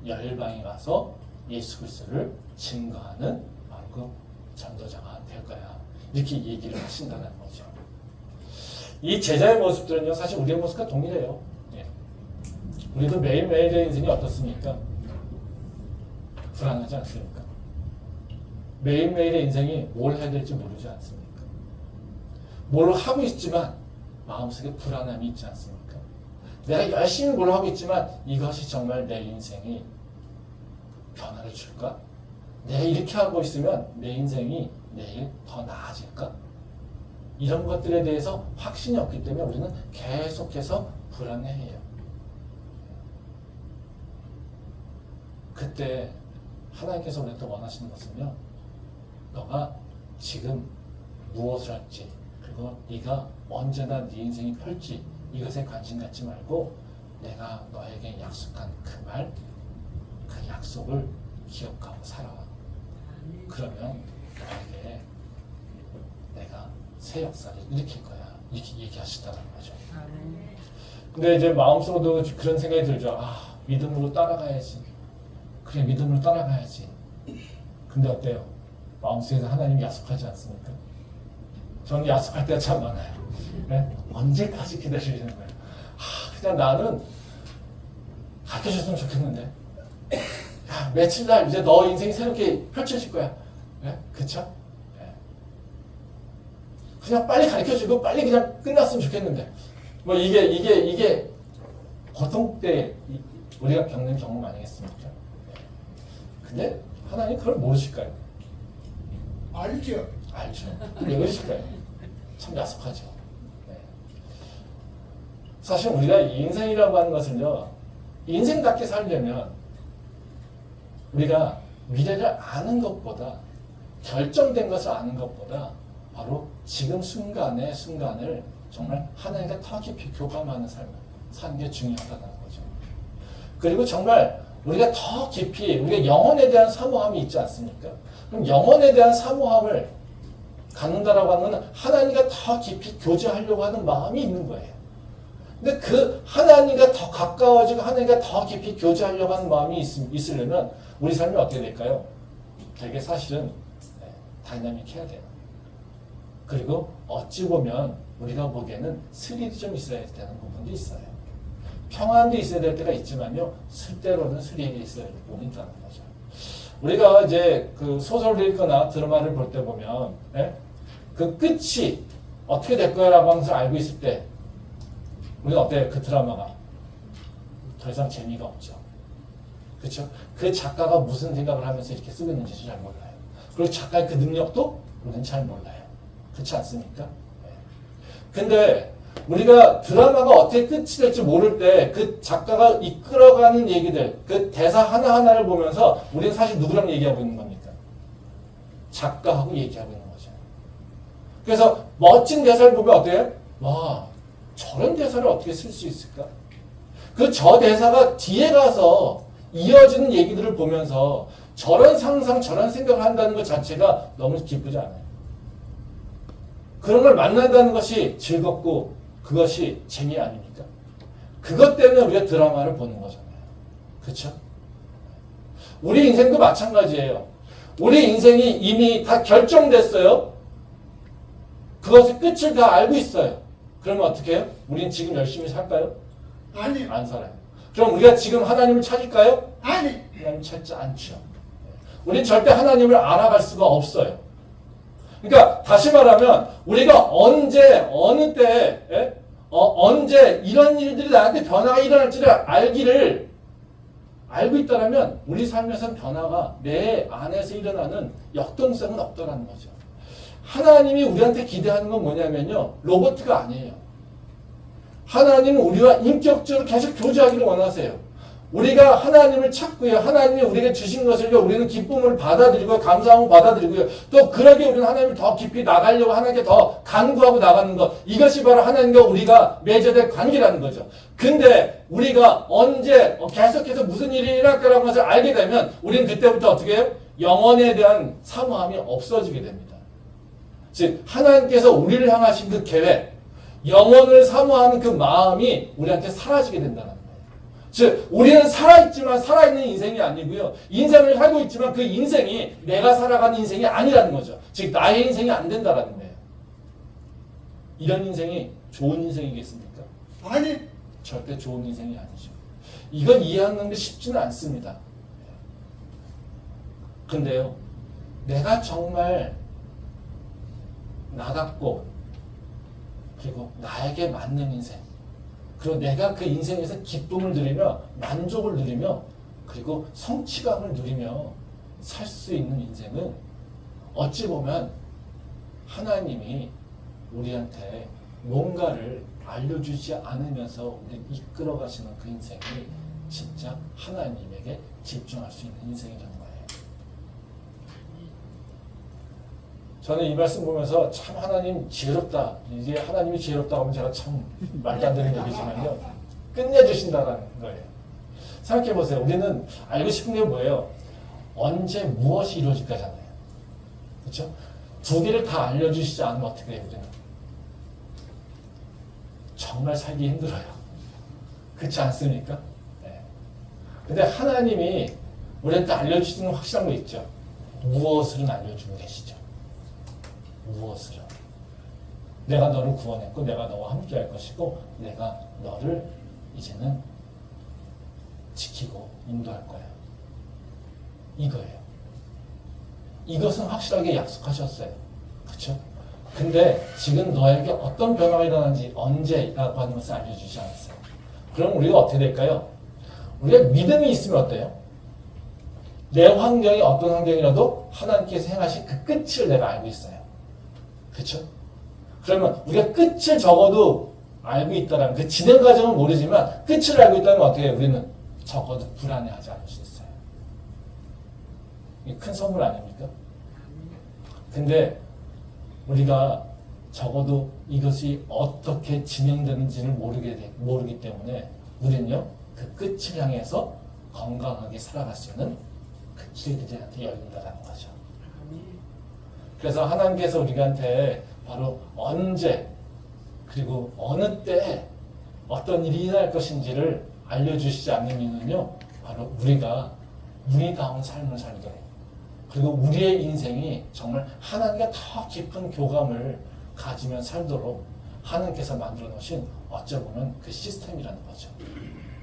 열방에 가서 예수 그리스도를 증거하는 바로 그 전도자가 될 거야. 이렇게 얘기를 하신다는 거죠. 이 제자의 모습들은요, 사실 우리의 모습과 동일해요. 예. 우리도 매일매일의 인생이 어떻습니까? 불안하지 않습니까? 매일매일의 인생이 뭘 해야 될지 모르지 않습니까? 뭘 하고 있지만 마음속에 불안함이 있지 않습니까? 내가 열심히 뭘 하고 있지만 이것이 정말 내 인생이 변화를 줄까? 내가 이렇게 하고 있으면 내 인생이 내일 더 나아질까? 이런 것들에 대해서 확신이 없기 때문에 우리는 계속해서 불안해해요. 그때 하나님께서 우리한테 원하시는 것은요, 너가 지금 무엇을 할지, 그리고 네가 언제나 네 인생이 펼지, 이것에 관심 갖지 말고 내가 너에게 약속한 그 말, 그 약속을 기억하고 살아와. 그러면 너에게 내가 새 역사를 일으킬 거야. 이렇게 얘기하시다는 거죠. 근데 이제 마음속으로도 그런 생각이 들죠. 아, 믿음으로 따라가야지. 그래, 믿음으로 따라가야지. 근데 어때요? 마음속에서 하나님이 약속하지 않습니까? 저는 약속할 때가 참 많아요. 네? 언제까지 기다리시는 거예요? 그냥 나는 가르쳐줬으면 좋겠는데. 야, 며칠 날 이제 너 인생이 새롭게 펼쳐질 거야. 네? 그쵸? 네. 그냥 빨리 가르쳐주고 빨리 그냥 끝났으면 좋겠는데. 뭐 이게 고통 때 우리가 겪는 경험 아니겠습니까? 네. 근데 하나님 그걸 모르실까요? 알죠. 알죠. 왜 그러실까요? 참 야속하죠. 네. 사실 우리가 인생이라고 하는 것은요, 인생답게 살려면 우리가 미래를 아는 것보다, 결정된 것을 아는 것보다 바로 지금 순간을 정말 하나님과 더 깊이 교감하는 삶을 사는 게 중요하다는 거죠. 그리고 정말 우리가 더 깊이 우리가 영혼에 대한 사모함이 있지 않습니까? 그럼 영혼에 대한 사모함을 갖는다라고 하는 것은 하나님과 더 깊이 교제하려고 하는 마음이 있는 거예요. 근데 그 하나님과 더 가까워지고 하나님과 더 깊이 교제하려고 하는 마음이 있으려면 우리 삶이 어떻게 될까요? 되게 사실은 다이나믹해야 돼요. 그리고 어찌 보면 우리가 보기에는 스릴이 좀 있어야 되는 부분도 있어요. 평안도 있어야 될 때가 있지만요, 때로는 스릴이 있어야 될 부분이 있다는 거죠. 우리가 이제 그 소설을 읽거나 드라마를 볼 때 보면, 그 끝이 어떻게 될 거라고 하면서 알고 있을 때, 우리는 어때요? 그 드라마가 더 이상 재미가 없죠. 그렇죠? 그 작가가 무슨 생각을 하면서 이렇게 쓰고 있는지 잘 몰라요. 그리고 작가의 그 능력도 우리는 잘 몰라요. 그렇지 않습니까? 근데 우리가 드라마가 어떻게 끝이 될지 모를 때 그 작가가 이끌어가는 얘기들, 그 대사 하나하나를 보면서 우리는 사실 누구랑 얘기하고 있는 겁니까? 작가하고 얘기하고 있는 거죠. 그래서 멋진 대사를 보면 어때요? 와, 저런 대사를 어떻게 쓸 수 있을까? 그 저 대사가 뒤에 가서 이어지는 얘기들을 보면서 저런 상상, 저런 생각을 한다는 것 자체가 너무 기쁘지 않아요. 그런 걸 만난다는 것이 즐겁고 그것이 재미 아닙니까? 그것 때문에 우리가 드라마를 보는 거잖아요. 그렇죠? 우리 인생도 마찬가지예요. 우리 인생이 이미 다 결정됐어요. 그것의 끝을 다 알고 있어요. 그러면 어떻게 해요? 우리는 지금 열심히 살까요? 아니. 안 살아요. 그럼 우리가 지금 하나님을 찾을까요? 아니. 하나님 찾지 않죠. 우리는 절대 하나님을 알아갈 수가 없어요. 그러니까 다시 말하면 우리가 언제 어느 때 언제 이런 일들이 나한테 변화가 일어날지를 알고 있다면 우리 삶에서는 변화가 내 안에서 일어나는 역동성은 없더라는 거죠. 하나님이 우리한테 기대하는 건 뭐냐면요, 로봇가 아니에요. 하나님은 우리와 인격적으로 계속 교제하기를 원하세요. 우리가 하나님을 찾고요, 하나님이 우리에게 주신 것을요, 우리는 기쁨을 받아들이고 감사함을 받아들이고요, 또 그러기에 우리는 하나님을 더 깊이 나가려고 하나님께 더 간구하고 나가는 것, 이것이 바로 하나님과 우리가 맺어야 될 관계라는 거죠. 근데 우리가 언제 계속해서 무슨 일이 일어날 거라는 것을 알게 되면 우리는 그때부터 어떻게 해요? 영혼에 대한 사모함이 없어지게 됩니다. 즉 하나님께서 우리를 향하신 그 계획, 영혼을 사모하는 그 마음이 우리한테 사라지게 된다는 거예요. 즉 우리는 살아있지만 살아있는 인생이 아니고요, 인생을 살고 있지만 그 인생이 내가 살아가는 인생이 아니라는 거죠. 즉 나의 인생이 안 된다라는 거예요. 이런 인생이 좋은 인생이겠습니까? 아니. 절대 좋은 인생이 아니죠. 이건 이해하는 게 쉽지는 않습니다. 근데요, 내가 정말 나답고 그리고 나에게 맞는 인생, 그리고 내가 그 인생에서 기쁨을 누리며 만족을 누리며 그리고 성취감을 누리며 살 수 있는 인생은 어찌 보면 하나님이 우리한테 뭔가를 알려주지 않으면서 우리를 이끌어 가시는 그 인생이 진짜 하나님에게 집중할 수 있는 인생이라는 거예요. 저는 이 말씀 보면서 참 하나님 지혜롭다. 이게 하나님이 지혜롭다고 하면 제가 참 말도 안 되는 얘기지만요. 끝내주신다라는 거예요. 생각해 보세요. 우리는 알고 싶은 게 뭐예요? 언제 무엇이 이루어질까잖아요. 그렇죠? 두 개를 다 알려주시지 않으면 어떻게 해요? 우리는 정말 살기 힘들어요. 그렇지 않습니까? 네. 근데 하나님이 우리한테 알려주시는 확실한 거 있죠. 무엇을은 알려주고 계시죠. 무엇을은. 내가 너를 구원했고 내가 너와 함께 할 것이고 내가 너를 이제는 지키고 인도할 거야. 이거예요. 이것은 확실하게 약속하셨어요. 그렇죠? 근데 지금 너에게 어떤 변화가 일어나는지 언제라고 하는 것을 알려주지 않았어요. 그럼 우리가 어떻게 될까요? 우리가 믿음이 있으면 어때요? 내 환경이 어떤 환경이라도 하나님께서 행하신 그 끝을 내가 알고 있어요. 그렇죠? 그러면 우리가 끝을 적어도 알고 있다라면 그 진행 과정은 모르지만 끝을 알고 있다면 어떻게 해요? 우리는 적어도 불안해하지 않을 수 있어요. 이게 큰 선물 아닙니까? 근데 우리가 적어도 이것이 어떻게 진행되는지를 모르기 때문에 우리는요, 그 끝을 향해서 건강하게 살아갈 수 있는 그 길들한테 열린다는 거죠. 그래서 하나님께서 우리한테 바로 언제 그리고 어느 때에 어떤 일이 일어날 것인지를 알려주시지 않는 이유는요, 바로 우리가 우리다운 삶을 살도록 그리고 우리의 인생이 정말 하나님과 더 깊은 교감을 가지며 살도록 하나님께서 만들어 놓으신 어쩌보면 그 시스템이라는 거죠.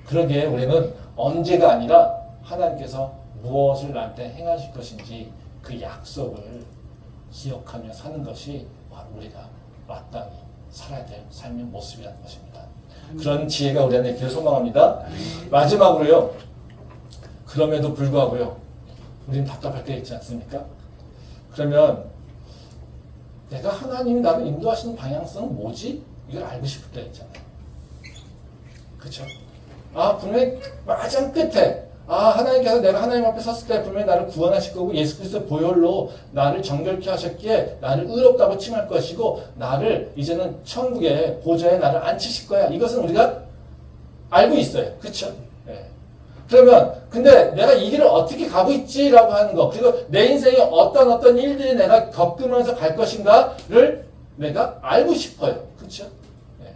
그러기에 우리는 언제가 아니라 하나님께서 무엇을 나한테 행하실 것인지 그 약속을 기억하며 사는 것이 바로 우리가 마땅히 살아야 될 삶의 모습이라는 것입니다. 그런 지혜가 우리 안에 있기를 소망합니다. 마지막으로요. 그럼에도 불구하고요. 우리는 답답할 때 있지 않습니까? 그러면 내가 하나님이 나를 인도하시는 방향성은 뭐지? 이걸 알고 싶을 때 있잖아요. 그렇죠? 아, 분명히 마지막 끝에 하나님께서 내가 하나님 앞에 섰을 때 분명히 나를 구원하실 거고 예수 그리스도의 보혈로 나를 정결케 하셨기에 나를 의롭다고 칭할 것이고 나를 이제는 천국의 보좌에 나를 앉히실 거야. 이것은 우리가 알고 있어요. 그렇죠? 네. 그러면 근데 내가 이 길을 어떻게 가고 있지라고 하는 거 그리고 내 인생에 어떤 일들이 내가 겪으면서 갈 것인가를 내가 알고 싶어요. 그렇죠? 네.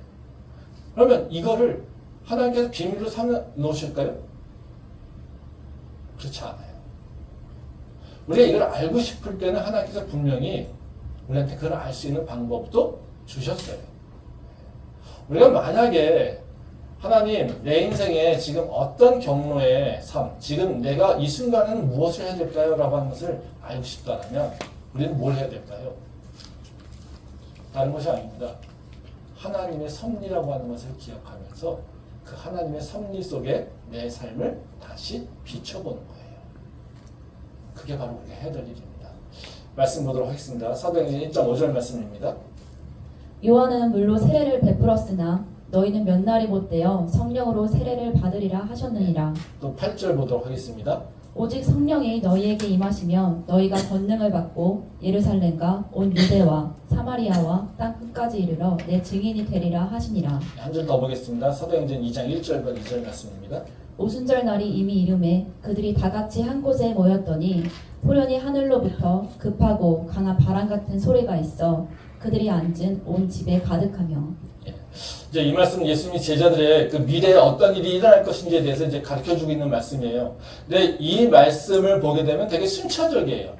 그러면 이거를 하나님께서 비밀로 삼아 놓으실까요? 그렇지 않아요. 우리가 이걸 알고 싶을 때는 하나님께서 분명히 우리한테 그걸 알 수 있는 방법도 주셨어요. 우리가 만약에 하나님, 내 인생에 지금 어떤 경로의 삶, 지금 내가 이 순간에는 무엇을 해야 될까요? 라고 하는 것을 알고 싶다면 우리는 뭘 해야 될까요? 다른 것이 아닙니다. 하나님의 섭리라고 하는 것을 기억하면서 그 하나님의 섭리 속에 내 삶을 다시 비춰보는 거예요. 그게 바로 우리가 해야 될 일입니다. 말씀 보도록 하겠습니다. 사도행전 1.5절 말씀입니다. 요한은 물로 세례를 베풀었으나 너희는 몇 날이 못되어 성령으로 세례를 받으리라 하셨느니라. 또 8절 보도록 하겠습니다. 오직 성령이 너희에게 임하시면 너희가 권능을 받고 예루살렘과 온 유대와 사마리아와 땅 끝까지 이르러 내 증인이 되리라 하시니라. 한 줄 더 보겠습니다. 사도행전 2장 1절과 2절 말씀입니다. 오순절 날이 이미 이름에 그들이 다 같이 한 곳에 모였더니 호련히 하늘로부터 급하고 강한 바람 같은 소리가 있어 그들이 앉은 온 집에 가득하며. 이제 이 말씀은 예수님이 제자들의 그 미래에 어떤 일이 일어날 것인지에 대해서 이제 가르쳐주고 있는 말씀이에요. 근데 이 말씀을 보게 되면 되게 순차적이에요.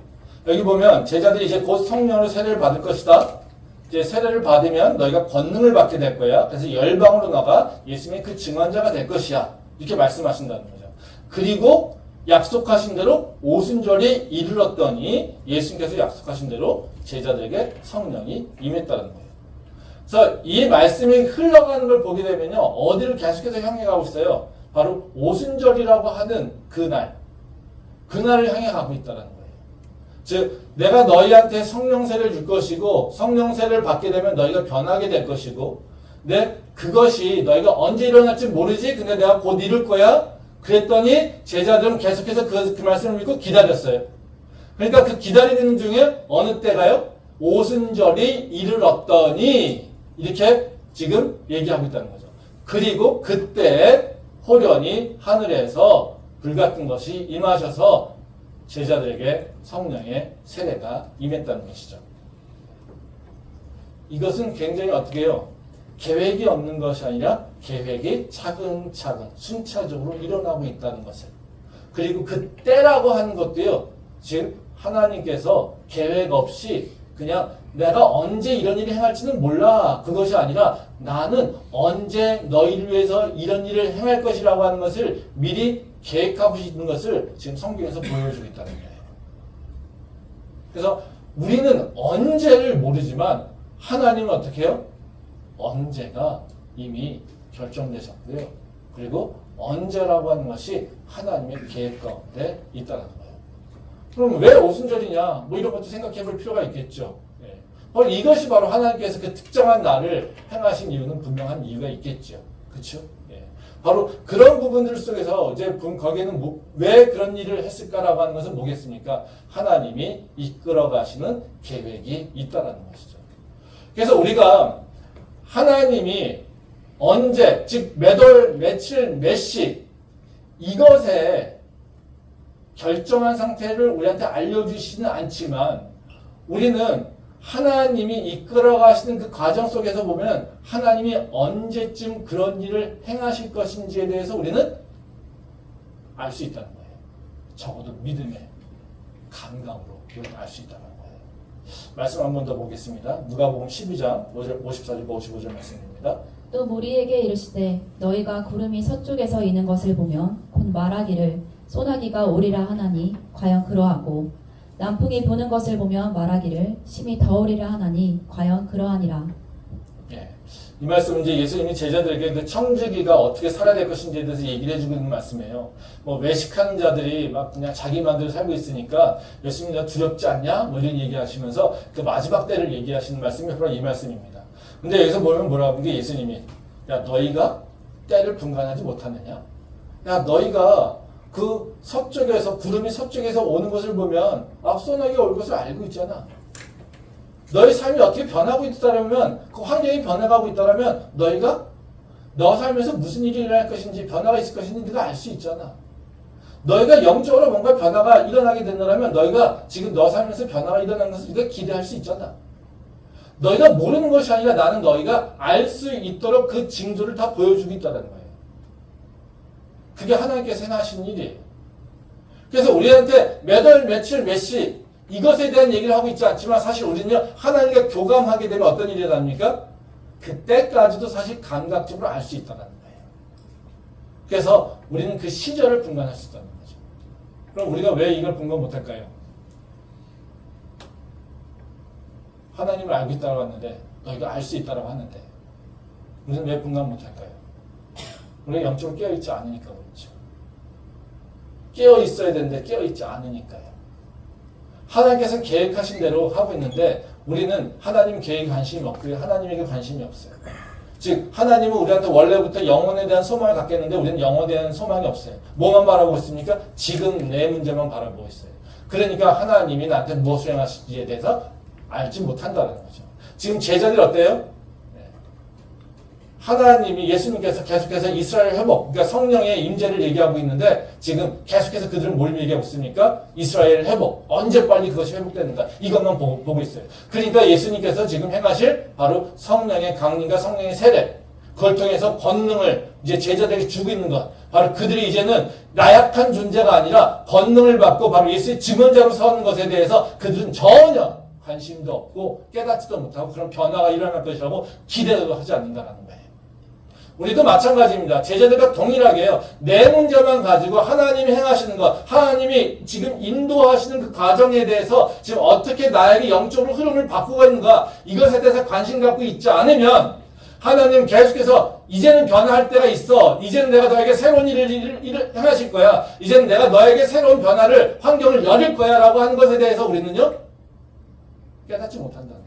여기 보면 제자들이 이제 곧 성령으로 세례를 받을 것이다. 이제 세례를 받으면 너희가 권능을 받게 될 거야. 그래서 열방으로 나가 예수님의 그 증언자가 될 것이야. 이렇게 말씀하신다는 거죠. 그리고 약속하신 대로 오순절이 이르렀더니 예수님께서 약속하신 대로 제자들에게 성령이 임했다는 거예요. 그래서 이 말씀이 흘러가는 걸 보게 되면요. 어디를 계속해서 향해 가고 있어요? 바로 오순절이라고 하는 그날을 향해 가고 있다는 거예요. 즉 내가 너희한테 성령세를 줄 것이고 성령세를 받게 되면 너희가 변하게 될 것이고 그것이 너희가 언제 일어날지 모르지. 근데 내가 곧 이룰 거야. 그랬더니 제자들은 계속해서 그 말씀을 믿고 기다렸어요. 그러니까 그 기다리는 중에 어느 때가요? 오순절이 이르렀더니 이렇게 지금 얘기하고 있다는 거죠. 그리고 그때 호련히 하늘에서 불같은 것이 임하셔서 제자들에게 성령의 세례가 임했다는 것이죠. 이것은 굉장히 어떻게 해요? 계획이 없는 것이 아니라 계획이 차근차근 순차적으로 일어나고 있다는 것을. 그리고 그 때라고 하는 것도요. 즉 하나님께서 계획 없이 그냥 내가 언제 이런 일을 행할지는 몰라. 그것이 아니라 나는 언제 너희를 위해서 이런 일을 행할 것이라고 하는 것을 미리 계획하고 있는 것을 지금 성경에서 보여주고 있다는 거예요. 그래서 우리는 언제를 모르지만 하나님은 어떻게 해요? 언제가 이미 결정되셨고요. 그리고 언제라고 하는 것이 하나님의 계획 가운데 있다는 거예요. 그럼 왜 오순절이냐? 뭐 이런 것도 생각해 볼 필요가 있겠죠. 예. 바로 이것이 바로 하나님께서 그 특정한 날을 행하신 이유는 분명한 이유가 있겠죠. 그렇죠? 예. 바로 그런 부분들 속에서 이제 거기에는 왜 그런 일을 했을까라고 하는 것은 뭐겠습니까? 하나님이 이끌어 가시는 계획이 있다라는 것이죠. 그래서 우리가 하나님이 언제, 즉 몇 월, 며칠, 몇 시 이것에 결정한 상태를 우리한테 알려주시지는 않지만 우리는 하나님이 이끌어 가시는 그 과정 속에서 보면 하나님이 언제쯤 그런 일을 행하실 것인지에 대해서 우리는 알 수 있다는 거예요. 적어도 믿음의 감각으로 우리는 알 수 있다는 거예요. 말씀 한 번 더 보겠습니다. 누가복음 12장 54절 55절 말씀입니다. 또 무리에게 이르시되 너희가 구름이 서쪽에서 이는 것을 보면 곧 말하기를 소나기가 오리라 하나니 과연 그러하고 남풍이 부는 것을 보면 말하기를 심히 더우리라 하나니 과연 그러하니라. 예. 이 말씀은 이제 예수님이 제자들에게 그 청지기가 어떻게 살아야 될 것인지에 대해서 얘기를 해주고 있는 말씀이에요. 뭐 외식하는 자들이 막 그냥 자기 마음대로 살고 있으니까 예수님 나 두렵지 않냐? 뭐 이런 얘기하시면서 그 마지막 때를 얘기하시는 말씀이 바로 이 말씀입니다. 근데 여기서 보면 뭐라고 하는 게 예수님이 야 너희가 때를 분간하지 못하느냐? 야 너희가 그 서쪽에서 구름이 서쪽에서 오는 것을 보면 앞소나기가 올 것을 알고 있잖아. 너희 삶이 어떻게 변하고 있다라면 그 환경이 변해가고 있다라면 너희가 너 삶에서 무슨 일이 일어날 것인지 변화가 있을 것인지 네가 알 수 있잖아. 너희가 영적으로 뭔가 변화가 일어나게 된다면 너희가 지금 너 삶에서 변화가 일어나는 것을 네가 기대할 수 있잖아. 너희가 모르는 것이 아니라 나는 너희가 알 수 있도록 그 징조를 다 보여주고 있다는 거예요. 그게 하나님께서 행하신 일이에요. 그래서 우리한테 몇 월, 며칠, 몇 시 이것에 대한 얘기를 하고 있지 않지만 사실 우리는요 하나님과 교감하게 되면 어떤 일이 일어납니까? 그때까지도 사실 감각적으로 알 수 있다는 거예요. 그래서 우리는 그 시절을 분간할 수 있다는 거죠. 그럼 우리가 왜 이걸 분간 못할까요? 하나님을 알고 있다고 하는데 너희가 알 수 있다고 하는데 우리는 왜 분간 못할까요? 우리가 영적으로 깨어있지 않으니까 그렇죠. 깨어있어야 되는데 깨어있지 않으니까요. 하나님께서는 계획하신 대로 하고 있는데 우리는 하나님 계획에 관심이 없고요. 하나님에게 관심이 없어요. 즉 하나님은 우리한테 원래부터 영혼에 대한 소망을 갖게 했는데 우리는 영혼에 대한 소망이 없어요. 뭐만 바라보고 있습니까? 지금 내 문제만 바라보고 있어요. 그러니까 하나님이 나한테 무엇을 행하실지에 대해서 알지 못한다는 거죠. 지금 제자들이 어때요? 하나님이 예수님께서 계속해서 이스라엘 회복, 그러니까 성령의 임재를 얘기하고 있는데 지금 계속해서 그들은 뭘 얘기하고 있습니까? 이스라엘 회복, 언제 빨리 그것이 회복되는가 이것만 보고 있어요. 그러니까 예수님께서 지금 행하실 바로 성령의 강림과 성령의 세례, 그걸 통해서 권능을 이제 제자들에게 주고 있는 것, 바로 그들이 이제는 나약한 존재가 아니라 권능을 받고 바로 예수의 증언자로 서는 것에 대해서 그들은 전혀 관심도 없고 깨닫지도 못하고 그런 변화가 일어날 것이라고 기대도 하지 않는다는 거예요. 우리도 마찬가지입니다. 제자들과 동일하게요. 내 문제만 가지고 하나님이 행하시는 것, 하나님이 지금 인도하시는 그 과정에 대해서 지금 어떻게 나에게 영적으로 흐름을 바꾸고 있는가 이것에 대해서 관심 갖고 있지 않으면 하나님 계속해서 이제는 변화할 때가 있어. 이제는 내가 너에게 새로운 일을 행하실 거야. 이제는 내가 너에게 새로운 변화를, 환경을 열릴 거야. 라고 하는 것에 대해서 우리는요, 깨닫지 못한다는 거예요.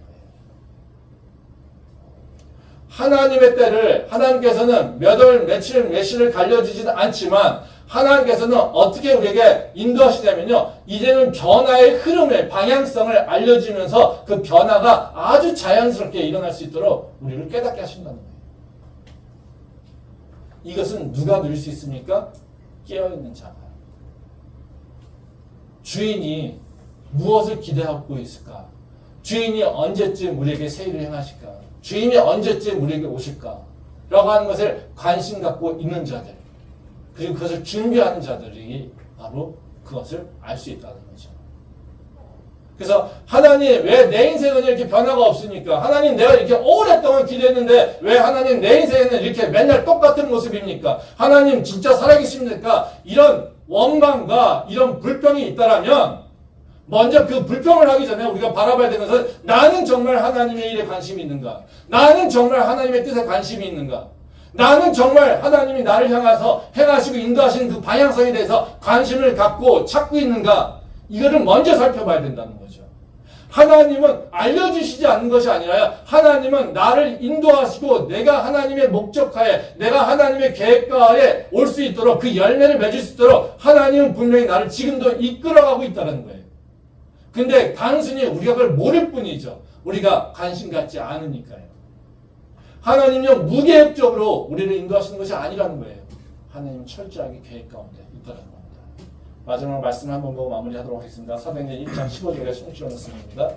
하나님의 때를 하나님께서는 몇 월, 며칠, 몇 시를 갈려주지는 않지만 하나님께서는 어떻게 우리에게 인도하시냐면요. 이제는 변화의 흐름의 방향성을 알려주면서 그 변화가 아주 자연스럽게 일어날 수 있도록 우리를 깨닫게 하신다는 거예요. 이것은 누가 누릴 수 있습니까? 깨어있는 자가. 주인이 무엇을 기대하고 있을까? 주인이 언제쯤 우리에게 새 일을 행하실까? 주인이 언제쯤 우리에게 오실까? 라고 하는 것을 관심 갖고 있는 자들, 그리고 그것을 준비하는 자들이 바로 그것을 알 수 있다는 거죠. 그래서 하나님, 왜 내 인생은 이렇게 변화가 없습니까? 하나님, 내가 이렇게 오랫동안 기도했는데 왜 하나님 내 인생에는 이렇게 맨날 똑같은 모습입니까? 하나님 진짜 살아계십니까? 이런 원망과 이런 불평이 있다라면 먼저 그 불평을 하기 전에 우리가 바라봐야 되는 것은 나는 정말 하나님의 일에 관심이 있는가? 나는 정말 하나님의 뜻에 관심이 있는가? 나는 정말 하나님이 나를 향해서 행하시고 인도하시는 그 방향성에 대해서 관심을 갖고 찾고 있는가? 이거를 먼저 살펴봐야 된다는 거죠. 하나님은 알려주시지 않는 것이 아니라 하나님은 나를 인도하시고 내가 하나님의 목적하에, 내가 하나님의 계획가에 올 수 있도록, 그 열매를 맺을 수 있도록 하나님은 분명히 나를 지금도 이끌어가고 있다는 거예요. 근데 단순히 우리가 그걸 모를 뿐이죠. 우리가 관심 갖지 않으니까요. 하나님은 무계획적으로 우리를 인도하시는 것이 아니라는 거예요. 하나님은 철저하게 계획 가운데 있다는 겁니다. 마지막 말씀 한번 보고 마무리하도록 하겠습니다. 사도행전 1장 15절에 16절 말씀입니다.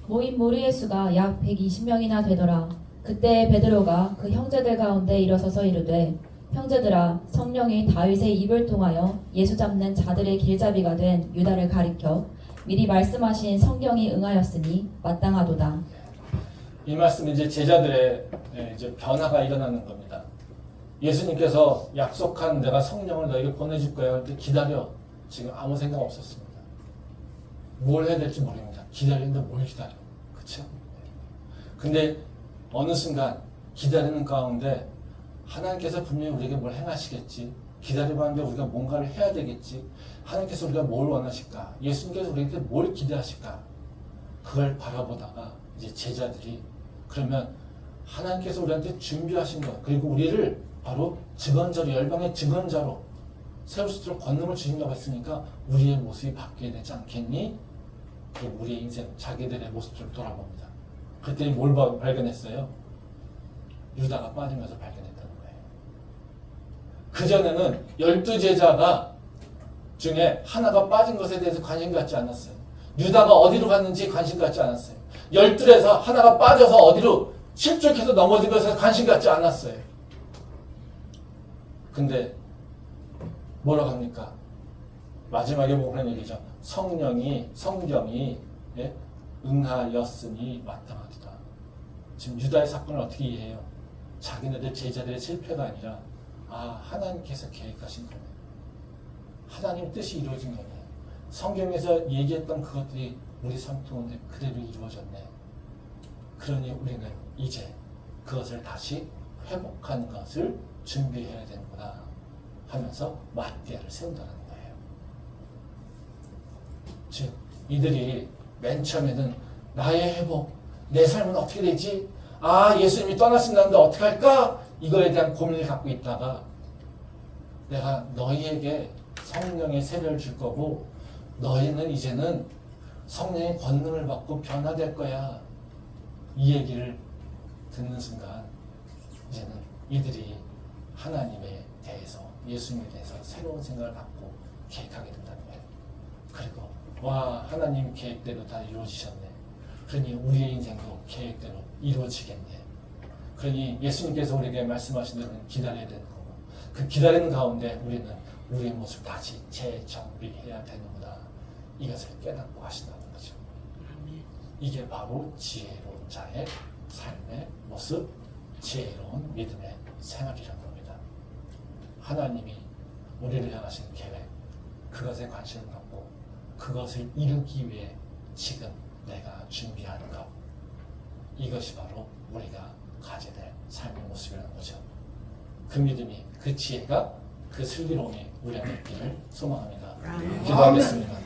모인 무리의 수가 약 120명이나 되더라. 그때 베드로가 그 형제들 가운데 일어서서 이르되, 형제들아, 성령이 다윗의 입을 통하여 예수 잡는 자들의 길잡이가 된 유다를 가리켜 미리 말씀하신 성경이 응하였으니 마땅하도다. 이 말씀은 이제 제자들의 이제 변화가 일어나는 겁니다. 예수님께서 약속한 내가 성령을 너에게 보내줄 거야 할 때 기다려. 지금 아무 생각 없었습니다. 뭘 해야 될지 모릅니다. 기다리는데 뭘 기다려. 그쵸? 근데 어느 순간 기다리는 가운데 하나님께서 분명히 우리에게 뭘 행하시겠지. 기다리고 하는데 우리가 뭔가를 해야 되겠지. 하나님께서 우리가 뭘 원하실까? 예수님께서 우리에게 뭘 기대하실까? 그걸 바라보다가 이제 제자들이 그러면 하나님께서 우리한테 준비하신 것, 그리고 우리를 바로 증언자로, 열방의 증언자로 세울 수 있도록 권능을 주신다고 했으니까 우리의 모습이 바뀌어야 되지 않겠니? 그리고 우리의 인생, 자기들의 모습을 돌아봅니다. 그때 뭘 발견했어요? 유다가 빠지면서 발견했다는 거예요. 그전에는 12제자가 중에 하나가 빠진 것에 대해서 관심 갖지 않았어요. 유다가 어디로 갔는지 관심 갖지 않았어요. 12에서 하나가 빠져서 어디로 실족해서 넘어진 것에 관심 갖지 않았어요. 근데 뭐라고 합니까? 마지막에 보면 그런 얘기죠. 성경이 응하였으니 마땅하도다. 지금 유다의 사건을 어떻게 이해해요? 자기네들 제자들의 실패가 아니라 하나님께서 계획하신 거예요. 하나님 뜻이 이루어진 거예요. 성경에서 얘기했던 그것들이 우리 삶 가운데 그대로 이루어졌네. 그러니 우리는 이제 그것을 다시 회복하는 것을 준비해야 되는구나 하면서 맞대를 세운다는 거예요. 즉 이들이 맨 처음에는 나의 회복, 내 삶은 어떻게 되지? 예수님이 떠나신다는데 어떻게 할까? 이거에 대한 고민을 갖고 있다가 내가 너희에게 성령의 세례를 줄 거고 너희는 이제는 성령의 권능을 받고 변화될 거야. 이 얘기를 듣는 순간 이제는 이들이 하나님에 대해서, 예수님에 대해서 새로운 생각을 갖고 계획하게 된다는 거예요. 그리고 하나님 계획대로 다 이루어지셨네. 그러니 우리의 인생도 계획대로 이루어지겠네. 그러니 예수님께서 우리에게 말씀하신 대로 기다려야 되는 거고, 그 기다리는 가운데 우리는 우리의 모습 다시 재정비해야 되는구나. 이것을 깨닫고 하신다는 거죠. 이게 바로 지혜로운 자의 삶의 모습, 지혜로운 믿음의 생활이라는 겁니다. 하나님이 우리를 향하신 계획, 그것에 관심을 갖고 그것을 이루기 위해 지금 내가 준비하는 것, 이것이 바로 우리가 가져야 될 삶의 모습이라는 거죠. 그 믿음이, 그 지혜가, 그 슬기로움이 우리 안에 있기를 소망합니다. 기도하겠습니다.